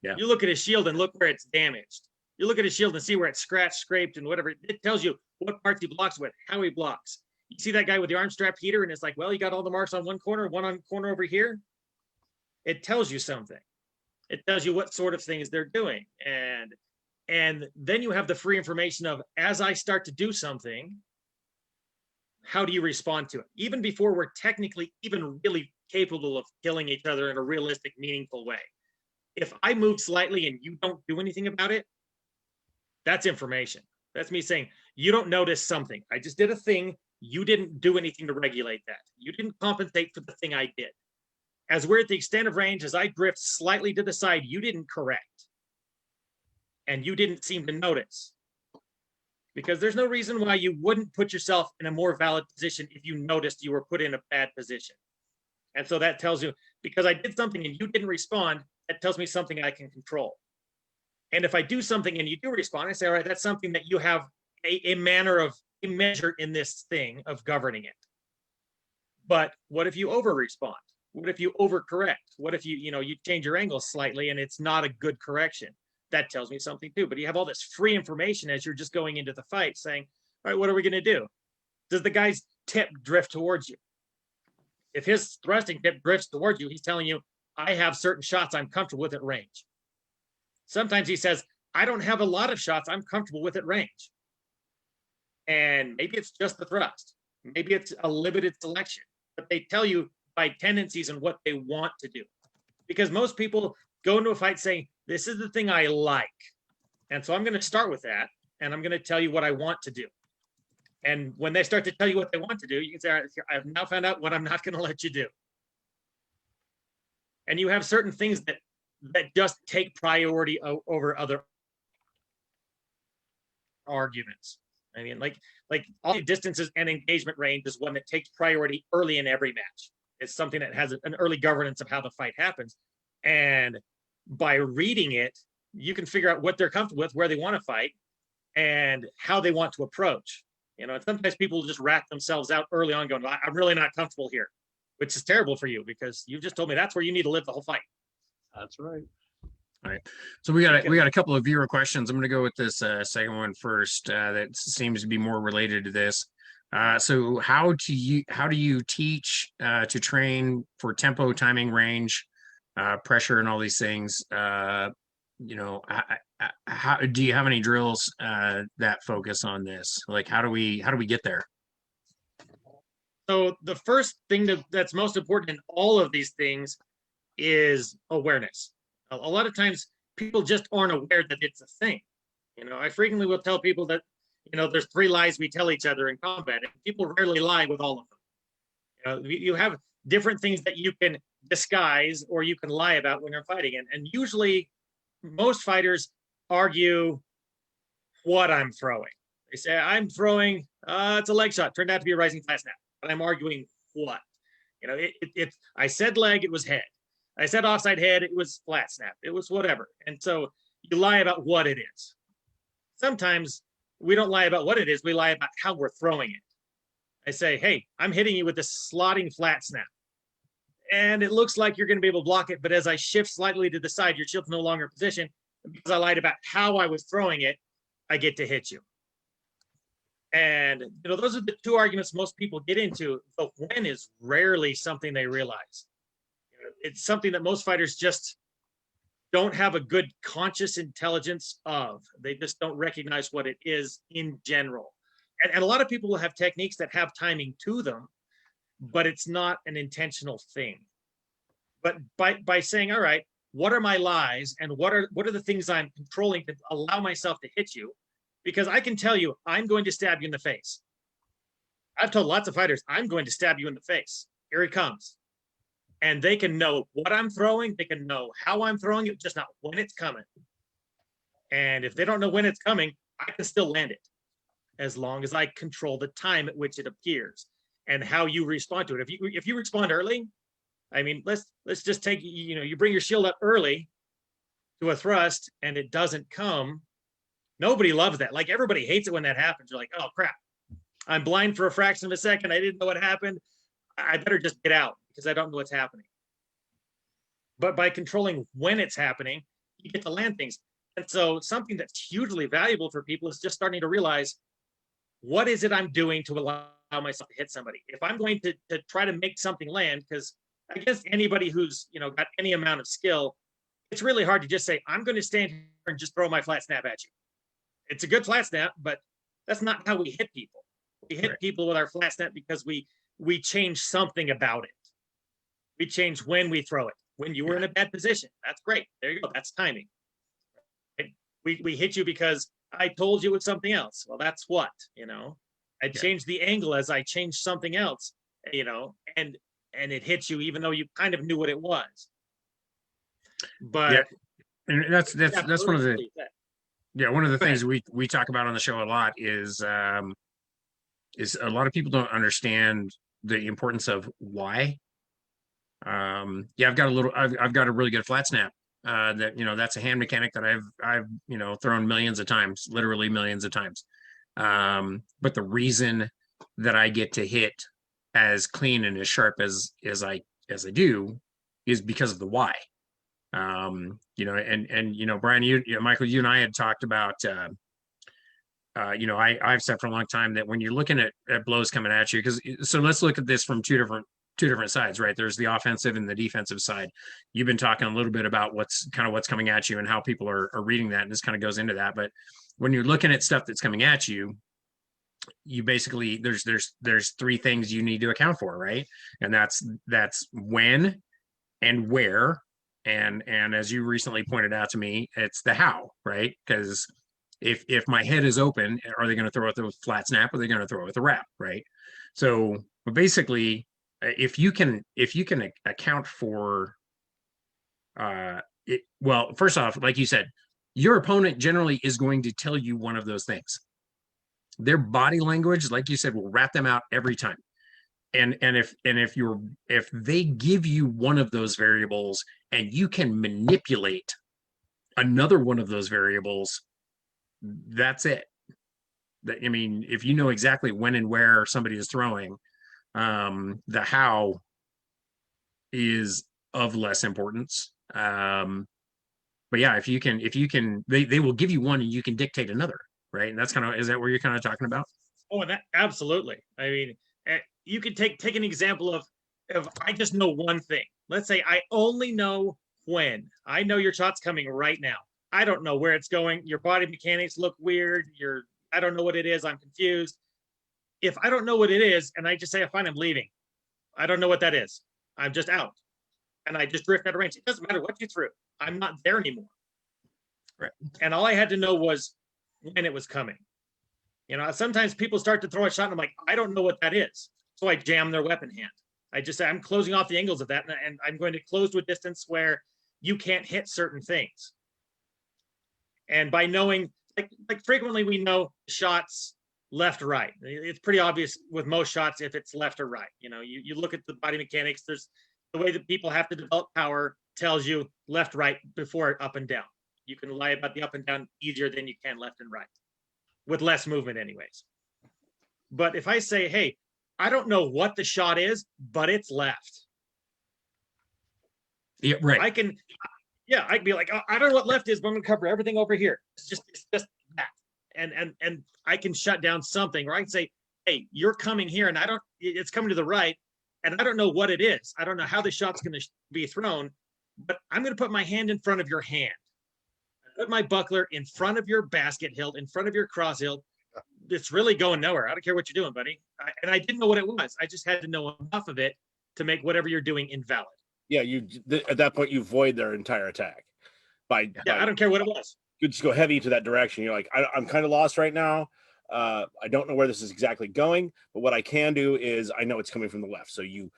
Yeah. You look at his shield and look where it's damaged. You look at his shield and see where it's scratched, scraped, and whatever. It tells you what parts he blocks with, how he blocks. You see that guy with the arm strap heater, and it's like, well, you got all the marks on one corner, one on corner over here. It tells you something. It tells you what sort of things they're doing. And then you have the free information of, as I start to do something, how do you respond to it? Even before we're technically even really capable of killing each other in a realistic, meaningful way. If I move slightly and you don't do anything about it, that's information. That's me saying, you don't notice something. I just did a thing. You didn't do anything to regulate that. You didn't compensate for the thing I did. As we're at the extent of range, as I drift slightly to the side, you didn't correct. And you didn't seem to notice. Because there's no reason why you wouldn't put yourself in a more valid position if you noticed you were put in a bad position. And so that tells you, because I did something and you didn't respond, that tells me something I can control. And if I do something and you do respond, I say, all right, that's something that you have a measure in this thing of governing it. But what if you over-respond? What if you overcorrect? What if you change your angle slightly and it's not a good correction? That tells me something too. But you have all this free information as you're just going into the fight saying, all right, what are we going to do? Does the guy's tip drift towards you? If his thrusting tip drifts towards you, he's telling you, I have certain shots I'm comfortable with at range. Sometimes he says, I don't have a lot of shots I'm comfortable with at range. And maybe it's just the thrust. Maybe it's a limited selection. But they tell you by tendencies and what they want to do. Because most people go into a fight saying, this is the thing I like. And so I'm going to start with that. And I'm going to tell you what I want to do. And when they start to tell you what they want to do, you can say, all right, I've now found out what I'm not going to let you do. And you have certain things that just take priority over other arguments. I mean, like all the distances and engagement range is one that takes priority early in every match. It's something that has an early governance of how the fight happens. And by reading it, you can figure out what they're comfortable with, where they want to fight, and how they want to approach. And sometimes people just rat themselves out early on going, I'm really not comfortable here, which is terrible for you because you just told me that's where you need to live the whole fight. That's right. All right. So we got a couple of viewer questions. I'm going to go with this second one first. That seems to be more related to this. So how do you teach to train for tempo, timing, range, pressure, and all these things? How do you have any drills that focus on this? Like, how do we get there? So the first thing that's most important in all of these things is awareness. A lot of times people just aren't aware that it's a thing. I frequently will tell people that, there's 3 lies we tell each other in combat, and people rarely lie with all of them. You have different things that you can disguise or you can lie about when you're fighting. And usually most fighters argue what I'm throwing. They say, I'm throwing, it's a leg shot, turned out to be a rising flat snap. But I'm arguing what? I said leg, it was head. I said offside head, it was flat snap. It was whatever. And so you lie about what it is. Sometimes we don't lie about what it is. We lie about how we're throwing it. I say, hey, I'm hitting you with this slotting flat snap. And it looks like you're going to be able to block it. But as I shift slightly to the side, your shield's no longer in position. Because I lied about how I was throwing it, I get to hit you. And those are the 2 arguments most people get into. The when is rarely something they realize. It's something that most fighters just don't have a good conscious intelligence of. They just don't recognize what it is in general. And a lot of people will have techniques that have timing to them, but it's not an intentional thing. But by saying, all right, what are my lies and what are the things I'm controlling to allow myself to hit you? Because I can tell you, I'm going to stab you in the face. I've told lots of fighters, I'm going to stab you in the face. Here he comes. And they can know what I'm throwing. They can know how I'm throwing it, just not when it's coming. And if they don't know when it's coming, I can still land it as long as I control the time at which it appears and how you respond to it. If you respond early, I mean, let's just take, you bring your shield up early to a thrust and it doesn't come. Nobody loves that. Like, everybody hates it when that happens. You're like, oh crap, I'm blind for a fraction of a second. I didn't know what happened. I better just get out because I don't know what's happening. But by controlling when it's happening, you get to land things. And so something that's hugely valuable for people is just starting to realize, what is it I'm doing to allow myself to hit somebody? If I'm going to try to make something land, because I guess anybody who's got any amount of skill, it's really hard to just say, I'm going to stand here and just throw my flat snap at you. It's a good flat snap, but that's not how we hit people. We hit people with our flat snap because we change something about it. We change when we throw it. When you were in a bad position, that's great. There you go. That's timing. Right? We hit you because I told you it's something else. Well, that's what, I changed the angle as I changed something else, and it hits you even though you kind of knew what it was. But and that's one of the one of the things we talk about on the show a lot is a lot of people don't understand the importance of why. I've got a really good flat snap. That's a hand mechanic that I've thrown millions of times, literally millions of times. But the reason that I get to hit as clean and as sharp as I do is because of the why. Brian, Michael, you and I had talked about I've said for a long time that when you're looking at blows coming at you, so let's look at this from two different sides, right? There's the offensive and the defensive side. You've been talking a little bit about what's coming at you and how people are reading that, and this kind of goes into that. But when you're looking at stuff that's coming at you, you basically there's three things you need to account for, right? And that's when and where, and as you recently pointed out to me, it's the how, right? Because if my head is open, are they going to throw it with a flat snap, or are they going to throw it with a wrap, right? So basically, if you can account for it, well, first off, like you said, your opponent generally is going to tell you one of those things. Their body language, like you said, will wrap them out every time. And if they give you one of those variables and you can manipulate another one of those variables, that's it. If you know exactly when and where somebody is throwing, the how is of less importance. But yeah, if you can, they will give you one and you can dictate another, right? And that's is that what you're kind of talking about? Oh, that absolutely. You could take an example of I just know one thing. Let's say I only know when. I know your shot's coming right now. I don't know where it's going. Your body mechanics look weird. I don't know what it is. I'm confused. If I don't know what it is, and I just say, fine, I'm leaving. I don't know what that is. I'm just out. And I just drift out of range. It doesn't matter what you threw. I'm not there anymore. Right. And all I had to know was when it was coming. Sometimes people start to throw a shot and I'm like, I don't know what that is. So I jam their weapon hand. I just say, I'm closing off the angles of that. And I'm going to close to a distance where you can't hit certain things. And by knowing, like frequently we know shots left, right. It's pretty obvious with most shots if it's left or right. You look at the body mechanics, there's the way that people have to develop power tells you left, right before up and down. You can lie about the up and down easier than you can left and right, with less movement anyways. But if I say, hey, I don't know what the shot is, but it's left. Yeah, right. I can be like, oh, I don't know what left is, but I'm gonna cover everything over here. It's just that. And I can shut down something, or I can say, hey, you're coming here and it's coming to the right, and I don't know what it is. I don't know how the shot's gonna be thrown, but I'm gonna put my hand in front of your hand. I put my buckler in front of your basket hilt, in front of your cross hilt. It's really going nowhere. I don't care what you're doing, buddy. And I didn't know what it was. I just had to know enough of it to make whatever you're doing invalid. Yeah, at that point you void their entire attack by I don't care what it was. you just go heavy to that direction. You're like, I'm kind of lost right now. I don't know where this is exactly going, but what I can do is I know it's coming from the left. So you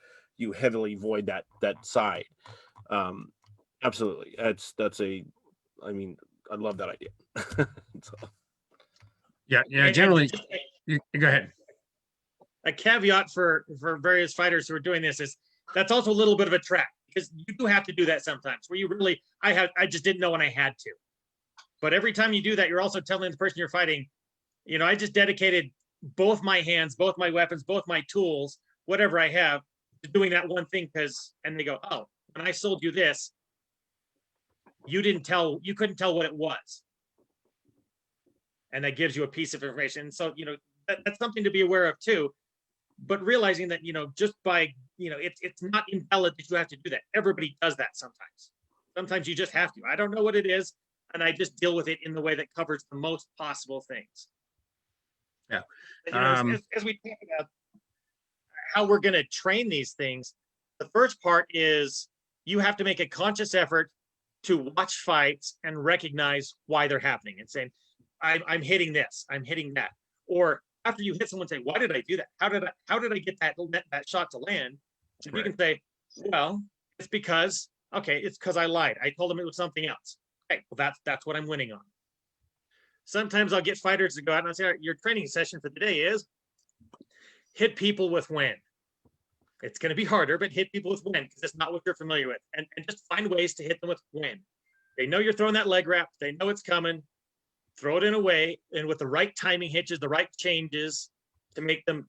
heavily void that side. Absolutely. I mean, I love that idea. So. Yeah. And Generally, just you go ahead. a caveat for various fighters who are doing this is that's also a little bit of a trap, because you do have to do that sometimes where you really, I just didn't know when I had to. But every time you do that, you're also telling the person you're fighting, you know, I just dedicated both my hands, both my weapons, both my tools, whatever I have, to doing that one thing. And they go, oh, when I sold you this, you couldn't tell what it was. And that gives you a piece of information. So, you know, that's something to be aware of too. But realizing that, you know, just by, you know, it's not invalid that you have to do that. Everybody does that sometimes. Sometimes you just have to. I don't know what it is, and I just deal with it in the way that covers the most possible things. Yeah. But, you know, as we talk about how we're going to train these things, the first part is you have to make a conscious effort to watch fights and recognize why they're happening and saying, I'm hitting this, I'm hitting that. Or after you hit someone, say, why did I do that? How did I get that shot to land? And you can say, well, it's because I lied. I told them it was something else. Okay, well, that's what I'm winning on. Sometimes I'll get fighters to go out and I'll say, your training session for the day is hit people with wind. It's going to be harder, but hit people with wind because it's not what you're familiar with. And just find ways to hit them with wind. They know you're throwing that leg wrap. They know it's coming. Throw it in a way, and with the right timing hitches, the right changes to make them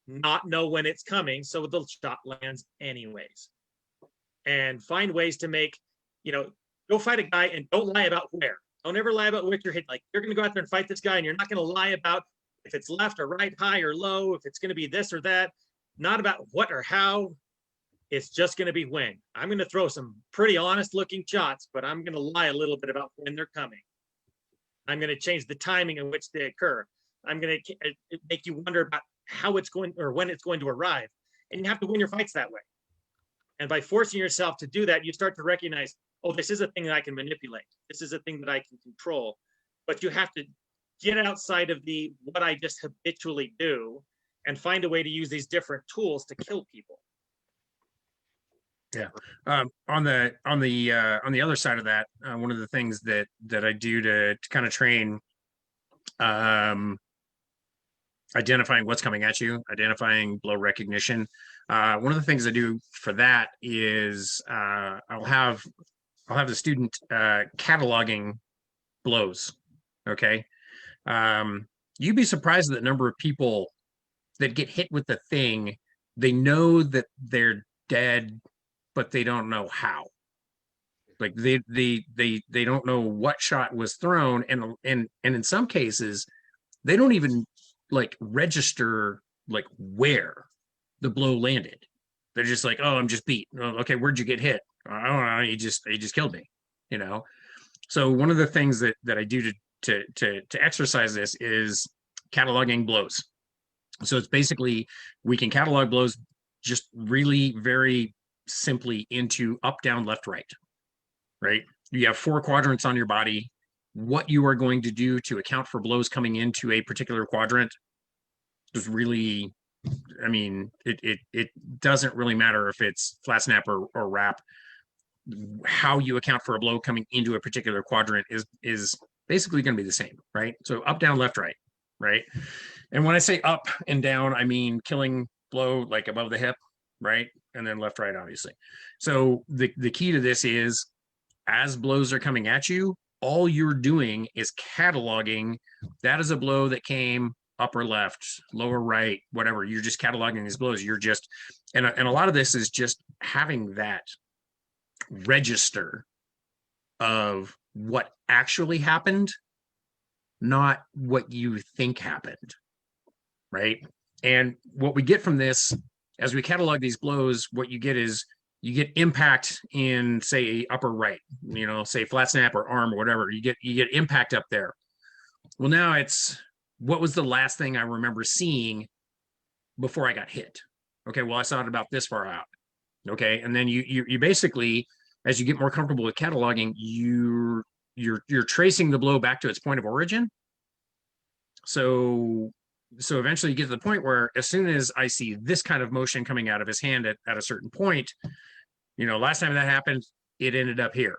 not know when it's coming, so the shot lands anyways. And find ways to make, you know, go fight a guy and don't lie about where. Don't ever lie about what you're hitting. Like, you're going to go out there and fight this guy, and you're not going to lie about if it's left or right, high or low, if it's going to be this or that. Not about what or how. It's just going to be when. I'm going to throw some pretty honest looking shots, but I'm going to lie a little bit about when they're coming. I'm going to change the timing in which they occur. I'm going to make you wonder about how it's going or when it's going to arrive. And you have to win your fights that way. And by forcing yourself to do that, you start to recognize, oh, this is a thing that I can manipulate. This is a thing that I can control. But you have to get outside of what I just habitually do and find a way to use these different tools to kill people. Yeah. On the other side of that, one of the things that I do to kind of train, identifying what's coming at you, identifying blow recognition. One of the things I do for that is I'll have the student cataloging blows. Okay. You'd be surprised at the number of people that get hit with the thing. They know that they're dead, but they don't know how. Like they don't know what shot was thrown, and in some cases they don't even like register like where the blow landed. They're just like, oh, I'm just beat. Oh, okay, where'd you get hit? I don't know. He just killed me. You know. So one of the things that I do to exercise this is cataloging blows. So it's basically we can catalog blows just really very simply into up, down, left, right? You have 4 quadrants on your body. What you are going to do to account for blows coming into a particular quadrant is really, I mean, it doesn't really matter if it's flat snap or wrap. How you account for a blow coming into a particular quadrant is basically going to be the same, right? So up, down, left, right? And when I say up and down, I mean killing blow like above the hip, right? And then left, right, obviously. So the key to this is as blows are coming at you, all you're doing is cataloging that is a blow that came upper left, lower right, whatever. You're just cataloging these blows. You're just, and a lot of this is just having that register of what actually happened, not what you think happened, right? And what we get from this, as we catalog these blows, what you get is you get impact in, say, upper right, you know, say flat snap or arm or whatever. You get impact up there. Well, now it's what was the last thing I remember seeing before I got hit? Okay, well, I saw it about this far out. Okay. And then you basically, as you get more comfortable with cataloging, you're tracing the blow back to its point of origin. So eventually you get to the point where as soon as I see this kind of motion coming out of his hand at a certain point, last time that happened, it ended up here.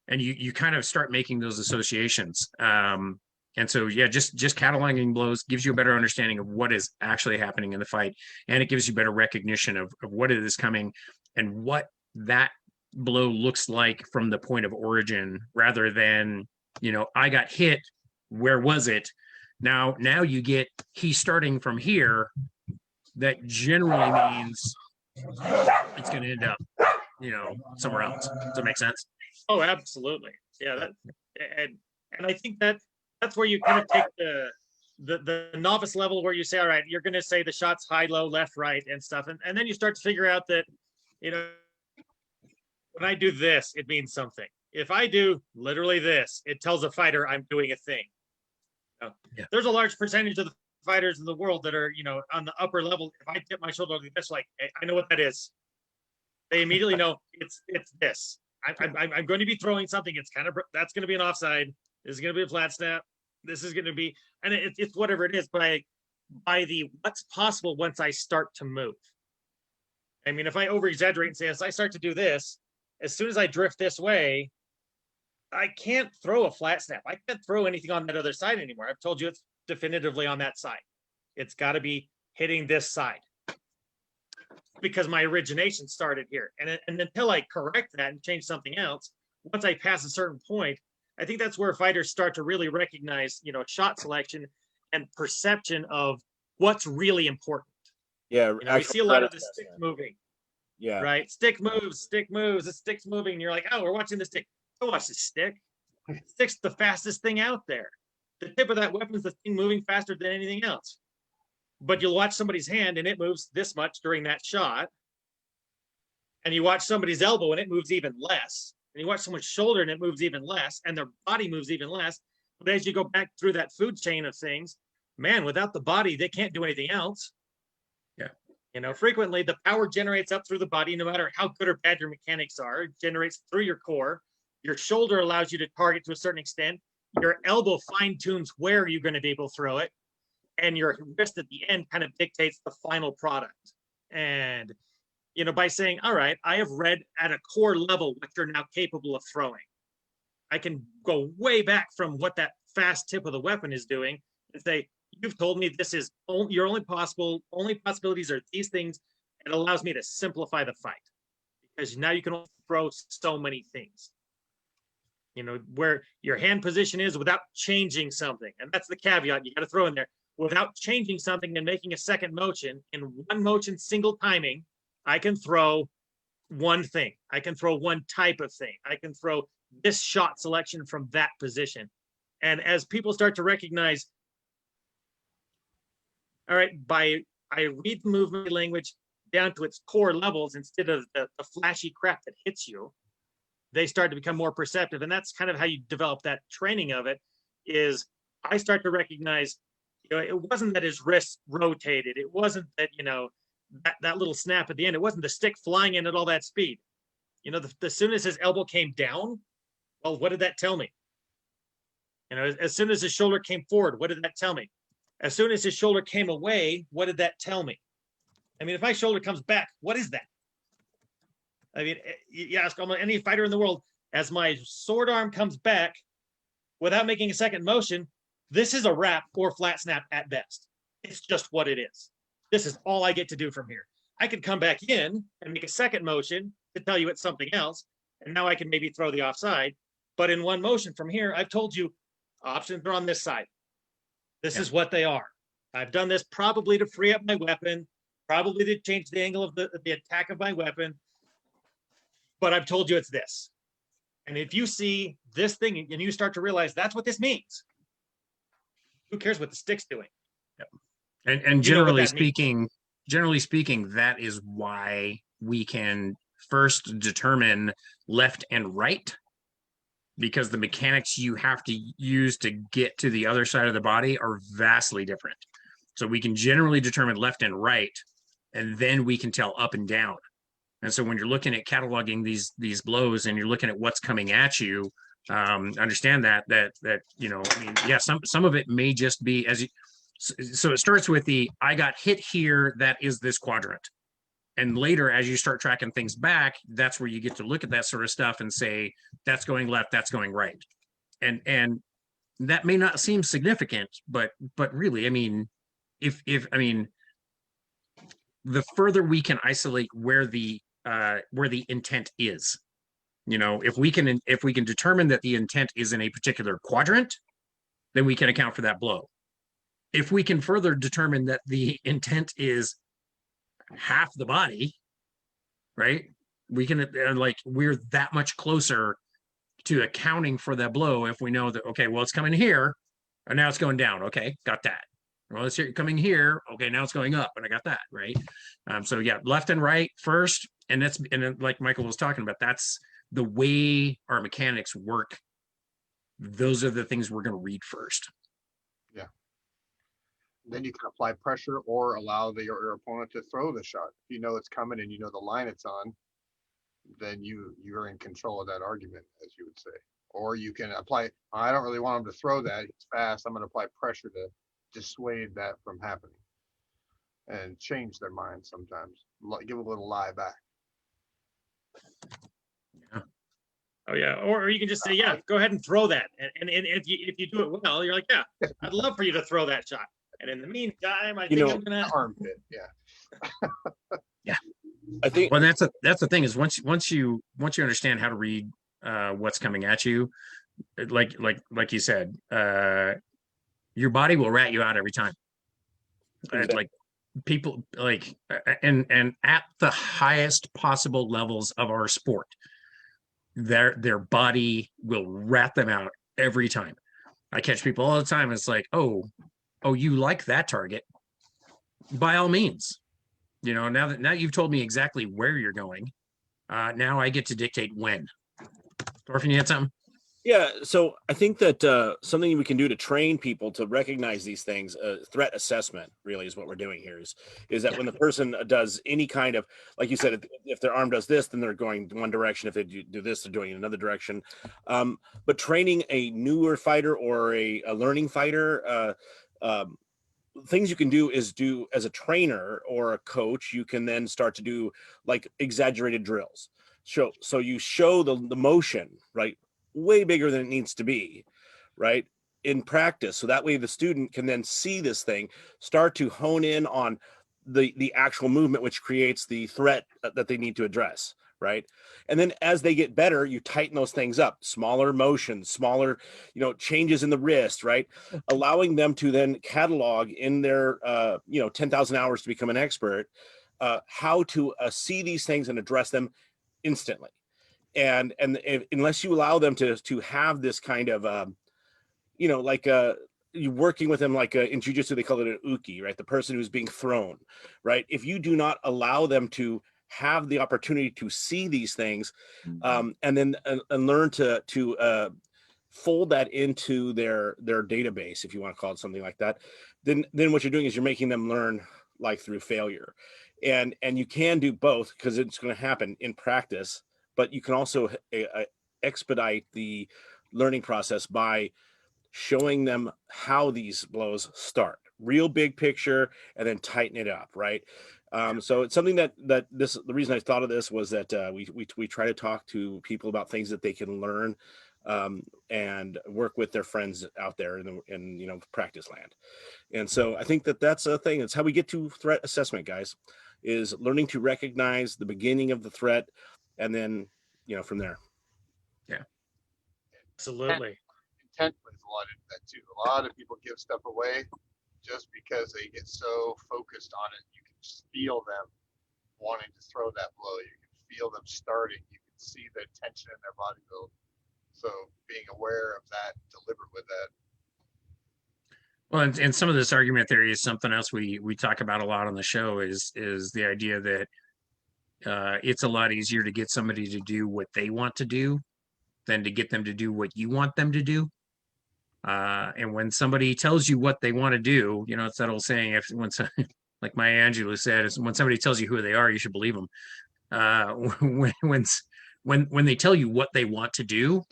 And you kind of start making those associations. And so, yeah, just cataloging blows gives you a better understanding of what is actually happening in the fight. And it gives you better recognition of what it is coming and what that blow looks like from the point of origin, rather than, I got hit. Where was it? Now you get he's starting from here. That generally means it's going to end up, somewhere else. Does that make sense? Oh, absolutely. Yeah. That, and I think that's where you kind of take the novice level, where you say, all right, you're going to say the shots high, low, left, right, and stuff. And then you start to figure out that, when I do this, it means something. If I do literally this, it tells a fighter I'm doing a thing. Yeah. There's a large percentage of the fighters in the world that are, on the upper level. If I tip my shoulder like this, like, hey, I know what that is. They immediately know it's this. I'm going to be throwing something. That's going to be an offside. This is going to be a flat snap. This is going to be, and it's whatever it is. But by the what's possible once I start to move. I mean, if I over exaggerate and say, as I start to do this, as soon as I drift this way, I can't throw a flat snap. I can't throw anything on that other side anymore. I've told you it's definitively on that side. It's got to be hitting this side because my origination started here. And until I correct that and change something else, once I pass a certain point, I think that's where fighters start to really recognize, shot selection and perception of what's really important. Yeah, we see a lot of the stick moving. Yeah. Right. Stick moves. The stick's moving. And you're like, oh, we're watching the stick. Go watch the stick. Stick's the fastest thing out there. The tip of that weapon is the thing moving faster than anything else. But you'll watch somebody's hand and it moves this much during that shot. And you watch somebody's elbow and it moves even less. And you watch someone's shoulder and it moves even less. And their body moves even less. But as you go back through that food chain of things, man, without the body, they can't do anything else. Yeah. Frequently the power generates up through the body, no matter how good or bad your mechanics are. It generates through your core. Your shoulder allows you to target to a certain extent. Your elbow fine tunes where you're going to be able to throw it. And your wrist at the end kind of dictates the final product. And, by saying, all right, I have read at a core level what you're now capable of throwing. I can go way back from what that fast tip of the weapon is doing and say, you've told me this is your only possibilities are these things. It allows me to simplify the fight because now you can only throw so many things. Where your hand position is without changing something. And that's the caveat you got to throw in there. Without changing something and making a second motion, in one motion, single timing, I can throw one thing. I can throw one type of thing. I can throw this shot selection from that position. And as people start to recognize, all right, I read the movement language down to its core levels instead of the flashy crap that hits you, they start to become more perceptive. And that's kind of how you develop that training of it, is I start to recognize, it wasn't that his wrist rotated. It wasn't that, that little snap at the end. It wasn't the stick flying in at all that speed. As soon as his elbow came down, well, what did that tell me? As soon as his shoulder came forward, what did that tell me? As soon as his shoulder came away, what did that tell me? I mean, if my shoulder comes back, what is that? I mean, you ask almost any fighter in the world, as my sword arm comes back without making a second motion, this is a wrap or flat snap at best. It's just what it is. This is all I get to do from here. I could come back in and make a second motion to tell you it's something else. And now I can maybe throw the offside. But in one motion from here, I've told you options are on this side. This is what they are. I've done this probably to free up my weapon, probably to change the angle of the attack of my weapon. But I've told you it's this. And if you see this thing and you start to realize that's what this means, who cares what the stick's doing? Yep. And generally speaking, that is why we can first determine left and right, because the mechanics you have to use to get to the other side of the body are vastly different. So we can generally determine left and right, and then we can tell up and down. And so when you're looking at cataloging these blows and you're looking at what's coming at you, understand that you know, I mean, yeah, some of it may just be as you. So it starts with I got hit here. That is this quadrant. And later, as you start tracking things back, that's where you get to look at that sort of stuff and say, that's going left, that's going right. And that may not seem significant, but really, I mean, if I mean, the further we can isolate where the intent is, you know, if we can determine that the intent is in a particular quadrant, then we can account for that blow. If we can further determine that the intent is half the body, right, we can like, we're that much closer to accounting for that blow if we know that, okay, well, it's coming here and now it's going down. Okay, got that. Well, it's coming here. Okay, now it's going up and I got that, right? So yeah, left and right first. And then, like Michael was talking about, that's the way our mechanics work. Those are the things we're going to read first. Yeah. Then you can apply pressure or allow your opponent to throw the shot. If you know it's coming and you know the line it's on, then you're in control of that argument, as you would say. Or you can apply, I don't really want him to throw that. He's fast. I'm going to apply pressure to dissuade that from happening and change their mind sometimes. Give a little lie back. Yeah. Oh yeah, or you can just say, yeah, go ahead and throw that, and if you do it well, you're like, yeah, I'd love for you to throw that shot, and in the meantime, I think I'm gonna armpit. Yeah. Yeah, I think. Well, that's the thing is once you understand how to read what's coming at you, like you said, your body will rat you out every time. Exactly. Like people like and at the highest possible levels of our sport, their body will rat them out every time. I catch people all the time. It's like, oh, you like that target? By all means, you know. Now you've told me exactly where you're going. Now I get to dictate when. Thorfinn, you had something? Yeah, so I think that something we can do to train people to recognize these things, threat assessment really is what we're doing here, is that when the person does any kind of, like you said, if their arm does this, then they're going one direction. If they do this, they're doing in another direction. But training a newer fighter or a learning fighter, things you can do is do as a trainer or a coach, you can then start to do like exaggerated drills. So you show the motion, right? Way bigger than it needs to be, right, in practice, so that way the student can then see this thing, start to hone in on the actual movement, which creates the threat that they need to address, right? And then as they get better, you tighten those things up, smaller motions, smaller, changes in the wrist, right, allowing them to then catalog in their 10,000 hours to become an expert, how to see these things and address them instantly. And unless you allow them to have this kind of you're working with them like in jiu-jitsu they call it an uki, right, the person who's being thrown, right, if you do not allow them to have the opportunity to see these things, and then and learn to fold that into their database, if you want to call it something like that, then what you're doing is you're making them learn like through failure. And you can do both because it's going to happen in practice, but you can also expedite the learning process by showing them how these blows start, real big picture, and then tighten it up, right? So it's something that the reason I thought of this was that we try to talk to people about things that they can learn, and work with their friends out there in practice land. And so I think that's a thing. It's how we get to threat assessment, guys, is learning to recognize the beginning of the threat, and then from there. Yeah, absolutely. Intent plays a lot into that too. A lot of people give stuff away just because they get so focused on it. You can just feel them wanting to throw that blow. You can feel them starting. You can see the tension in their body build. So being aware of that, deliberate with that. Well, and some of this argument theory is something else we talk about a lot on the show, is the idea that it's a lot easier to get somebody to do what they want to do than to get them to do what you want them to do. And when somebody tells you what they want to do, it's that old saying, like Maya Angelou said, is when somebody tells you who they are, you should believe them. when when they tell you what they want to do,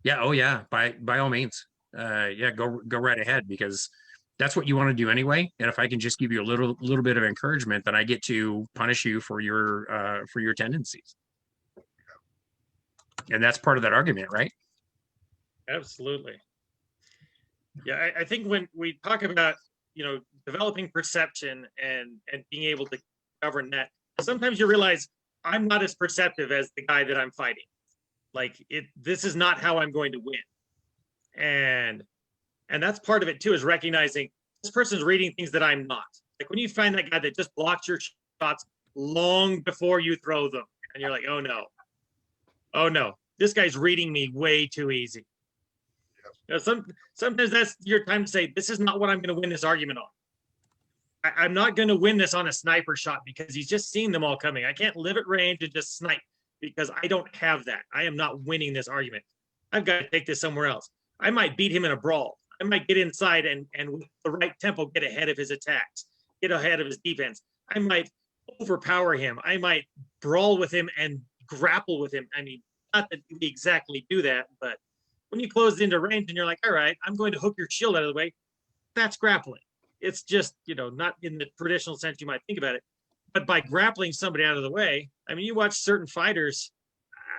yeah, oh yeah, by all means, yeah, go right ahead, because that's what you want to do anyway. And if I can just give you a little bit of encouragement, then I get to punish you for your tendencies, and that's part of that argument, right? Absolutely. Yeah, I think when we talk about, developing perception and being able to govern that, sometimes you realize I'm not as perceptive as the guy that I'm fighting. Like this is not how I'm going to win. And that's part of it too, is recognizing this person's reading things that I'm not. Like when you find that guy that just blocks your shots long before you throw them, and you're like, oh no, this guy's reading me way too easy. Sometimes that's your time to say, this is not what I'm going to win this argument on. I'm not going to win this on a sniper shot because he's just seen them all coming. I can't live at range and just snipe because I don't have that. I am not winning this argument. I've got to take this somewhere else. I might beat him in a brawl. I might get inside and with the right tempo, get ahead of his attacks, get ahead of his defense. I might overpower him. I might brawl with him and grapple with him. I mean, not that we exactly do that, but when you close into range and you're like, all right, I'm going to hook your shield out of the way, that's grappling. It's just, not in the traditional sense you might think about it, but by grappling somebody out of the way. I mean, you watch certain fighters.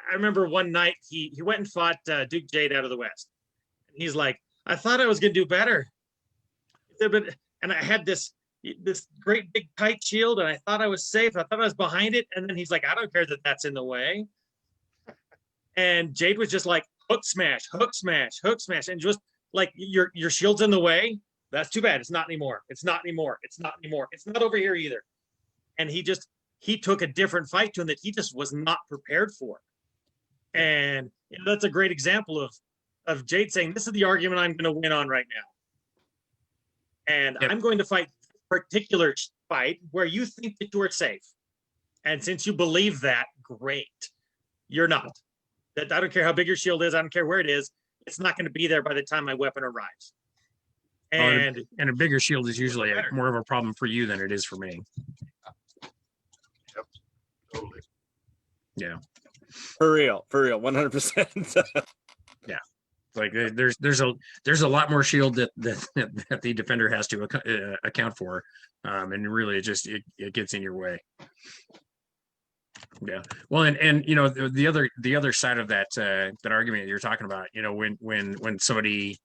I remember one night he went and fought Duke Jade out of the West. And he's like, I thought I was going to do better. And I had this great big tight shield and I thought I was safe. I thought I was behind it. And then he's like, I don't care that that's in the way. And Jade was just like, hook smash, hook smash, hook smash. And just like, your shield's in the way. That's too bad. It's not anymore. It's not anymore. It's not anymore. It's not over here either. And he took a different fight to him that he just was not prepared for. And that's a great example of Jade saying, this is the argument I'm going to win on right now. And I'm going to fight a particular fight where you think that you are safe. And since you believe that, great. You're not. That I don't care how big your shield is. I don't care where it is. It's not going to be there by the time my weapon arrives. And a bigger shield is usually more of a problem for you than it is for me. Yep. Totally. Yeah. For real, 100%. Yeah. Like there's a lot more shield that the defender has to account for, and really it gets in your way. Yeah. Well, and the other side of that argument you're talking about, when somebody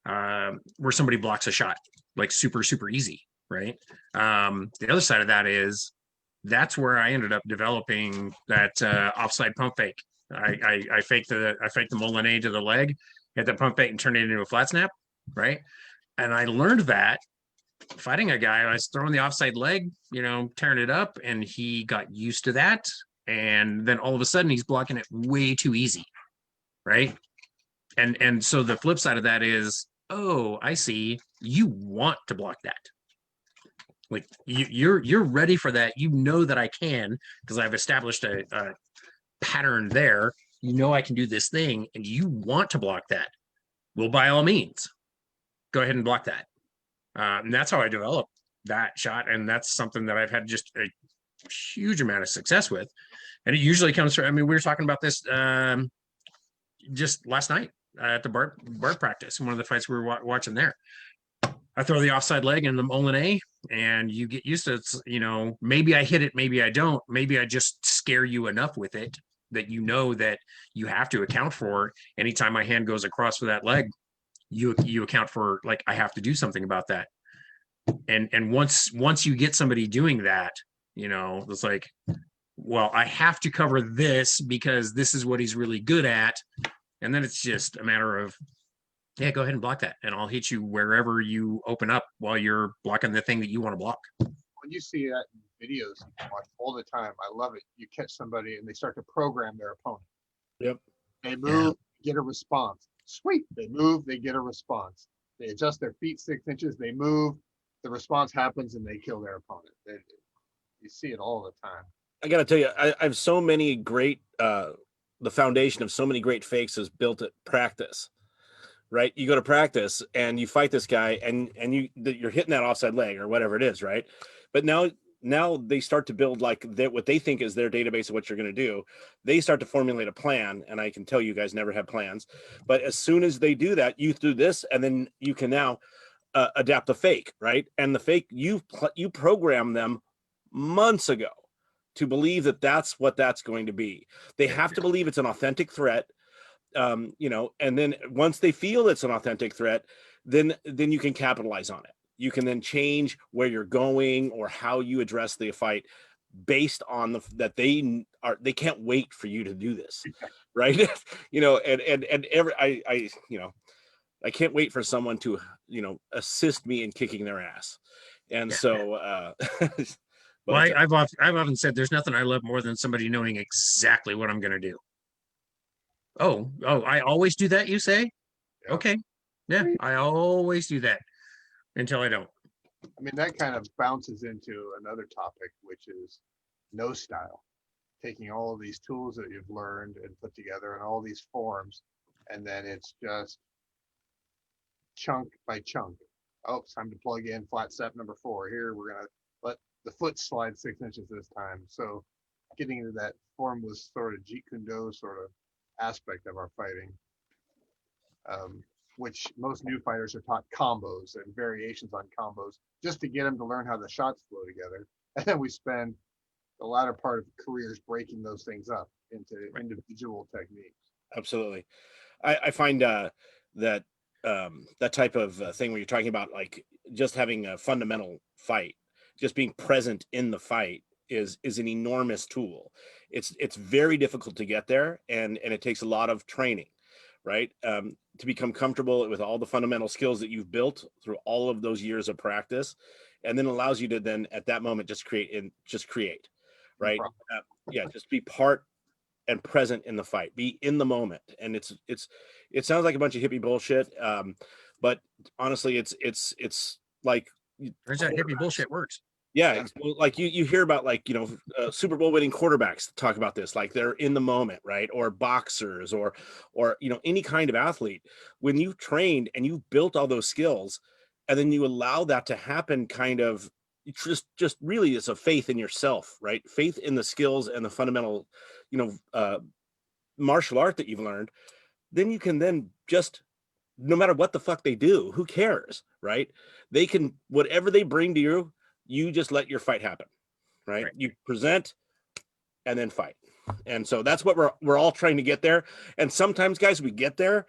where somebody blocks a shot like super easy, right? The other side of that is that's where I ended up developing that offside pump fake. I faked the Molinet to the leg, hit the pump fake and turned it into a flat snap, right? And I learned that fighting a guy. I was throwing the offside leg, tearing it up, and he got used to that. And then all of a sudden he's blocking it way too easy, right? And so the flip side of that is, oh, I see, you want to block that. Like you're ready for that. You know that I can, because I've established a pattern there. I can do this thing, and you want to block that. Well, by all means, go ahead and block that. And that's how I developed that shot, and that's something that I've had just a huge amount of success with. And it usually comes from, we were talking about this just last night at the bar practice, one of the fights we were watching there. I throw the offside leg in the Molinet, and you get used to it. Maybe I hit it, maybe I don't. Maybe I just scare you enough with it that that you have to account for anytime my hand goes across for that leg. You account for, like, I have to do something about that. And once you get somebody doing that, it's like, well, I have to cover this because this is what he's really good at. And then it's just a matter of, yeah, go ahead and block that, and I'll hit you wherever you open up while you're blocking the thing that you want to block. When you see that in videos you watch all the time, I love it. You catch somebody and they start to program their opponent. Yep. They move, get a response. Sweet. They move, they get a response. They adjust their feet 6 inches, they move, the response happens, and they kill their opponent. You see it all the time. I got to tell you, I have so many great, the foundation of so many great fakes is built at practice, right? You go to practice and you fight this guy, and you're hitting that offside leg or whatever it is, right? But now now they start to build like what they think is their database of what you're going to do. They start to formulate a plan, and I can tell you guys never have plans, but as soon as they do that, you do this, and then you can now adapt the fake, right? And the fake, you program them months ago to believe that that's what that's going to be. They have to believe it's an authentic threat, you know, and then once they feel it's an authentic threat, then you can capitalize on it. You can then change where you're going or how you address the fight based on that they can't wait for you to do this, right? You know, I you know, I can't wait for someone to, you know, assist me in kicking their ass. And so well, I've often said there's nothing I love more than somebody knowing exactly what I'm going to do. Oh, I always do that, you say? Yeah. Okay. Yeah, I always do that until I don't. I mean, that kind of bounces into another topic, which is no style. Taking all of these tools that you've learned and put together in all these forms, and then it's just chunk by chunk. Oh, it's time to plug in flat step number 4. Here, we're going to let the foot slide 6 inches this time. So getting into that formless sort of Jeet Kune Do sort of aspect of our fighting, which most new fighters are taught combos and variations on combos just to get them to learn how the shots flow together. And then we spend the latter part of careers breaking those things up into individual techniques. Absolutely. I find that that type of thing where you're talking about like just having a fundamental fight, just being present in the fight is an enormous tool. It's very difficult to get there, and it takes a lot of training, right? To become comfortable with all the fundamental skills that you've built through all of those years of practice, and then allows you to then at that moment just create, right? Yeah, just be part and present in the fight, be in the moment. And it sounds like a bunch of hippie bullshit, but honestly, it's like Turns out hippie bullshit works. Yeah, like you hear about, like, you know, Super Bowl winning quarterbacks talk about this, like they're in the moment, right? Or boxers, or you know, any kind of athlete. When you've trained and you've built all those skills, and then you allow that to happen, kind of just really, it's a faith in yourself, right? Faith in the skills and the fundamental, you know, martial art that you've learned. Then you can then just, no matter what the fuck they do, who cares, right? They can, whatever they bring to you, you just let your fight happen, right? You present and then fight. And so that's what we're all trying to get there. And sometimes, guys, we get there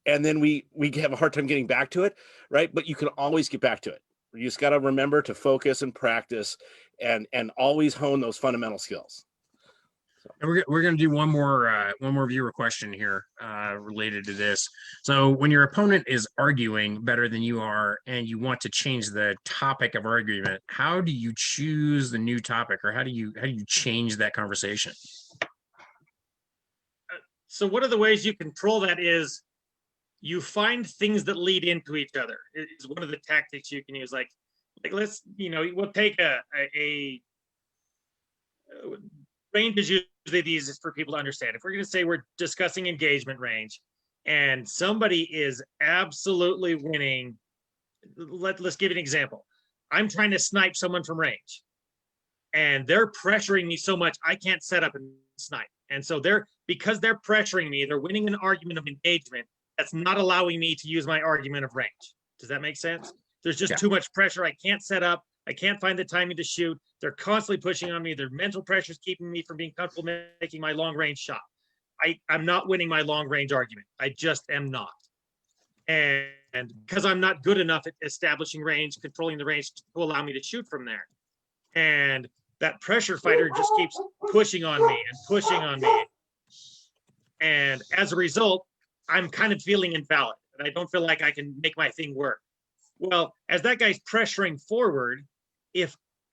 and then we have a hard time getting back to it, right? But you can always get back to it. You just got to remember to focus and practice and always hone those fundamental skills. And we're going to do one more viewer question here related to this. So when your opponent is arguing better than you are and you want to change the topic of argument, how do you choose the new topic, or how do you change that conversation? So one of the ways you control that is you find things that lead into each other. It's one of the tactics you can use. Like let's, you know, we'll take a range is usually the easiest for people to understand. If we're going to say we're discussing engagement range and somebody is absolutely winning, let's give an example. I'm trying to snipe someone from range and they're pressuring me so much I can't set up and snipe. And so because they're pressuring me, they're winning an argument of engagement that's not allowing me to use my argument of range. Does that make sense? There's just too much pressure. I can't set up. I can't find the timing to shoot. They're constantly pushing on me. Their mental pressure is keeping me from being comfortable making my long range shot. I'm not winning my long range argument. I just am not. And because I'm not good enough at establishing range, controlling the range to allow me to shoot from there. And that pressure fighter just keeps pushing on me and pushing on me. And as a result, I'm kind of feeling invalid and I don't feel like I can make my thing work. Well, as that guy's pressuring forward,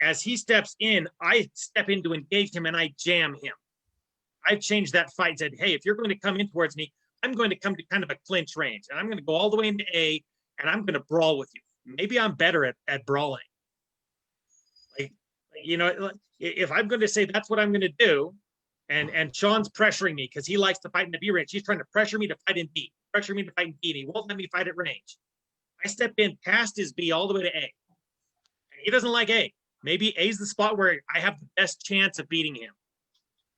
as he steps in, I step in to engage him and I jam him. I've changed that fight and said, hey, if you're going to come in towards me, I'm going to come to kind of a clinch range and I'm going to go all the way into A and I'm going to brawl with you. Maybe I'm better at brawling. Like, you know, if I'm going to say that's what I'm going to do, and Sean's pressuring me because he likes to fight in the B range. He's trying to pressure me to fight in B, and he won't let me fight at range. I step in past his B all the way to A. And he doesn't like A. Maybe A's the spot where I have the best chance of beating him.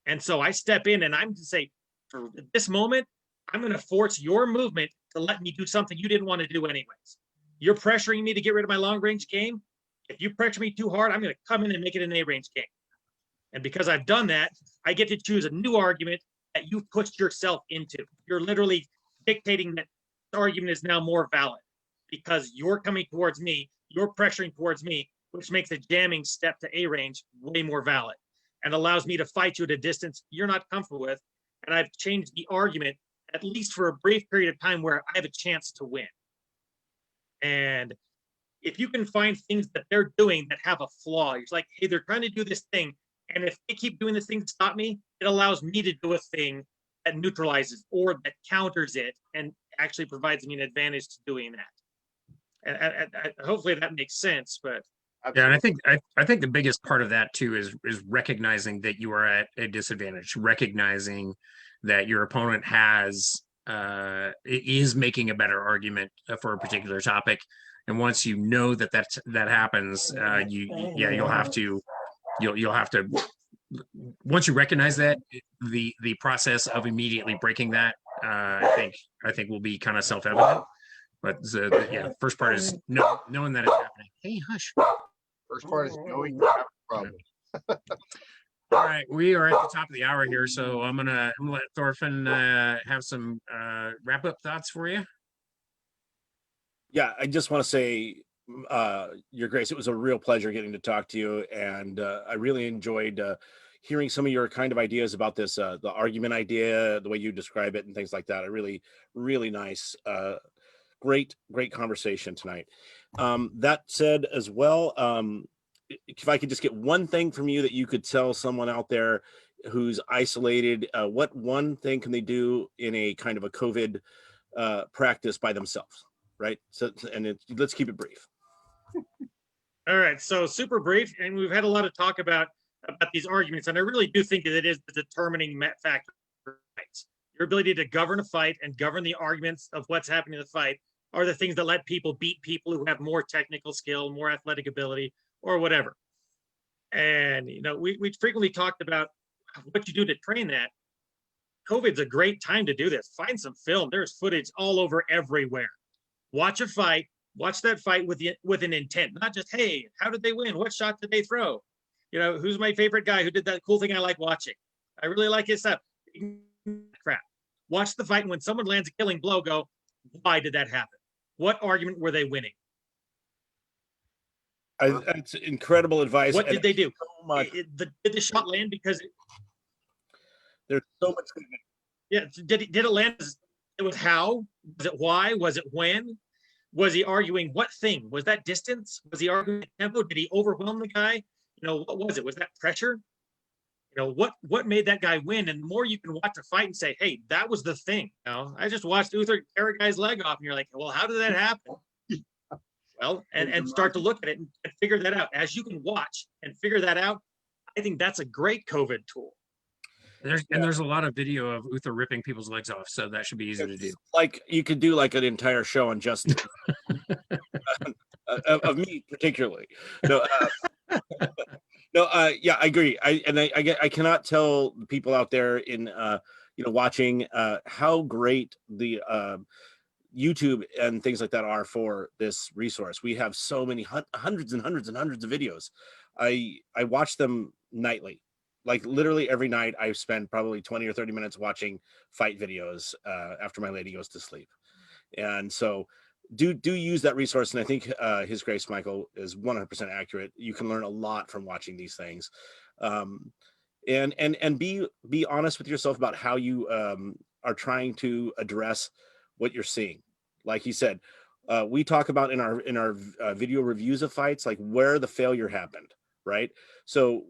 And so I step in and I'm going to say, for this moment, I'm going to force your movement to let me do something you didn't want to do anyways. You're pressuring me to get rid of my long range game. If you pressure me too hard, I'm going to come in and make it an A range game. And because I've done that, I get to choose a new argument that you've pushed yourself into. You're literally dictating that the argument is now more valid because you're coming towards me, you're pressuring towards me, which makes the jamming step to A range way more valid and allows me to fight you at a distance you're not comfortable with. And I've changed the argument, at least for a brief period of time, where I have a chance to win. And if you can find things that they're doing that have a flaw, it's like, hey, they're trying to do this thing. And if they keep doing this thing to stop me, it allows me to do a thing that neutralizes or that counters it and actually provides me an advantage to doing that. And hopefully that makes sense, but yeah, and I think the biggest part of that too is recognizing that you are at a disadvantage, recognizing that your opponent is making a better argument for a particular topic, and once you know that that happens, you'll have to once you recognize that, the process of immediately breaking that, I think will be kind of self-evident. But the first part is knowing that it's happening. Hey, hush. First part is knowing you have a problem. All right, we are at the top of the hour here, so I'm gonna let Thorfinn have some wrap up thoughts for you. Yeah, I just want to say, Your Grace, it was a real pleasure getting to talk to you, and I really enjoyed hearing some of your kind of ideas about this, the argument idea, the way you describe it, and things like that. Really nice. Great conversation tonight. That said, as well, if I could just get one thing from you that you could tell someone out there who's isolated, what one thing can they do in a kind of a COVID practice by themselves, right? So, and let's keep it brief. All right, so super brief, and we've had a lot of talk about these arguments, and I really do think that it is the determining factor. Your ability to govern a fight and govern the arguments of what's happening in the fight are the things that let people beat people who have more technical skill, more athletic ability, or whatever. And we frequently talked about what you do to train that. COVID's a great time to do this. Find some film. There's footage all over everywhere. Watch a fight. Watch that fight with an intent, not just, hey, how did they win? What shot did they throw? Who's my favorite guy who did that cool thing I like watching? I really like his stuff. Crap. Watch the fight, and when someone lands a killing blow, go, why did that happen? What argument were they winning? It's incredible advice. What did they do? So much. Did the shot land because there's so much? Yeah, did it land? It was how? Was it why? Was it when? Was he arguing what thing? Was that distance? Was he arguing tempo? Did he overwhelm the guy? What was it? Was that pressure? What made that guy win? And the more you can watch a fight and say, hey, that was the thing. I just watched Uther tear a guy's leg off, and you're like, well, how did that happen? Well, and start to look at it and figure that out. As you can watch and figure that out, I think that's a great COVID tool. There's a lot of video of Uther ripping people's legs off, so that should be easy to do. Like you could do like an entire show on just of me particularly. Yeah, I agree. I cannot tell people out there in watching how great the YouTube and things like that are for this resource. We have so many hundreds and hundreds and hundreds of videos. I watch them nightly. Like literally every night I spend probably 20 or 30 minutes watching fight videos after my lady goes to sleep. And so do use that resource. And I think His Grace Michael is 100% accurate. You can learn a lot from watching these things. And be honest with yourself about how you are trying to address what you're seeing. Like he said, we talk about in our video reviews of fights, like where the failure happened, right? So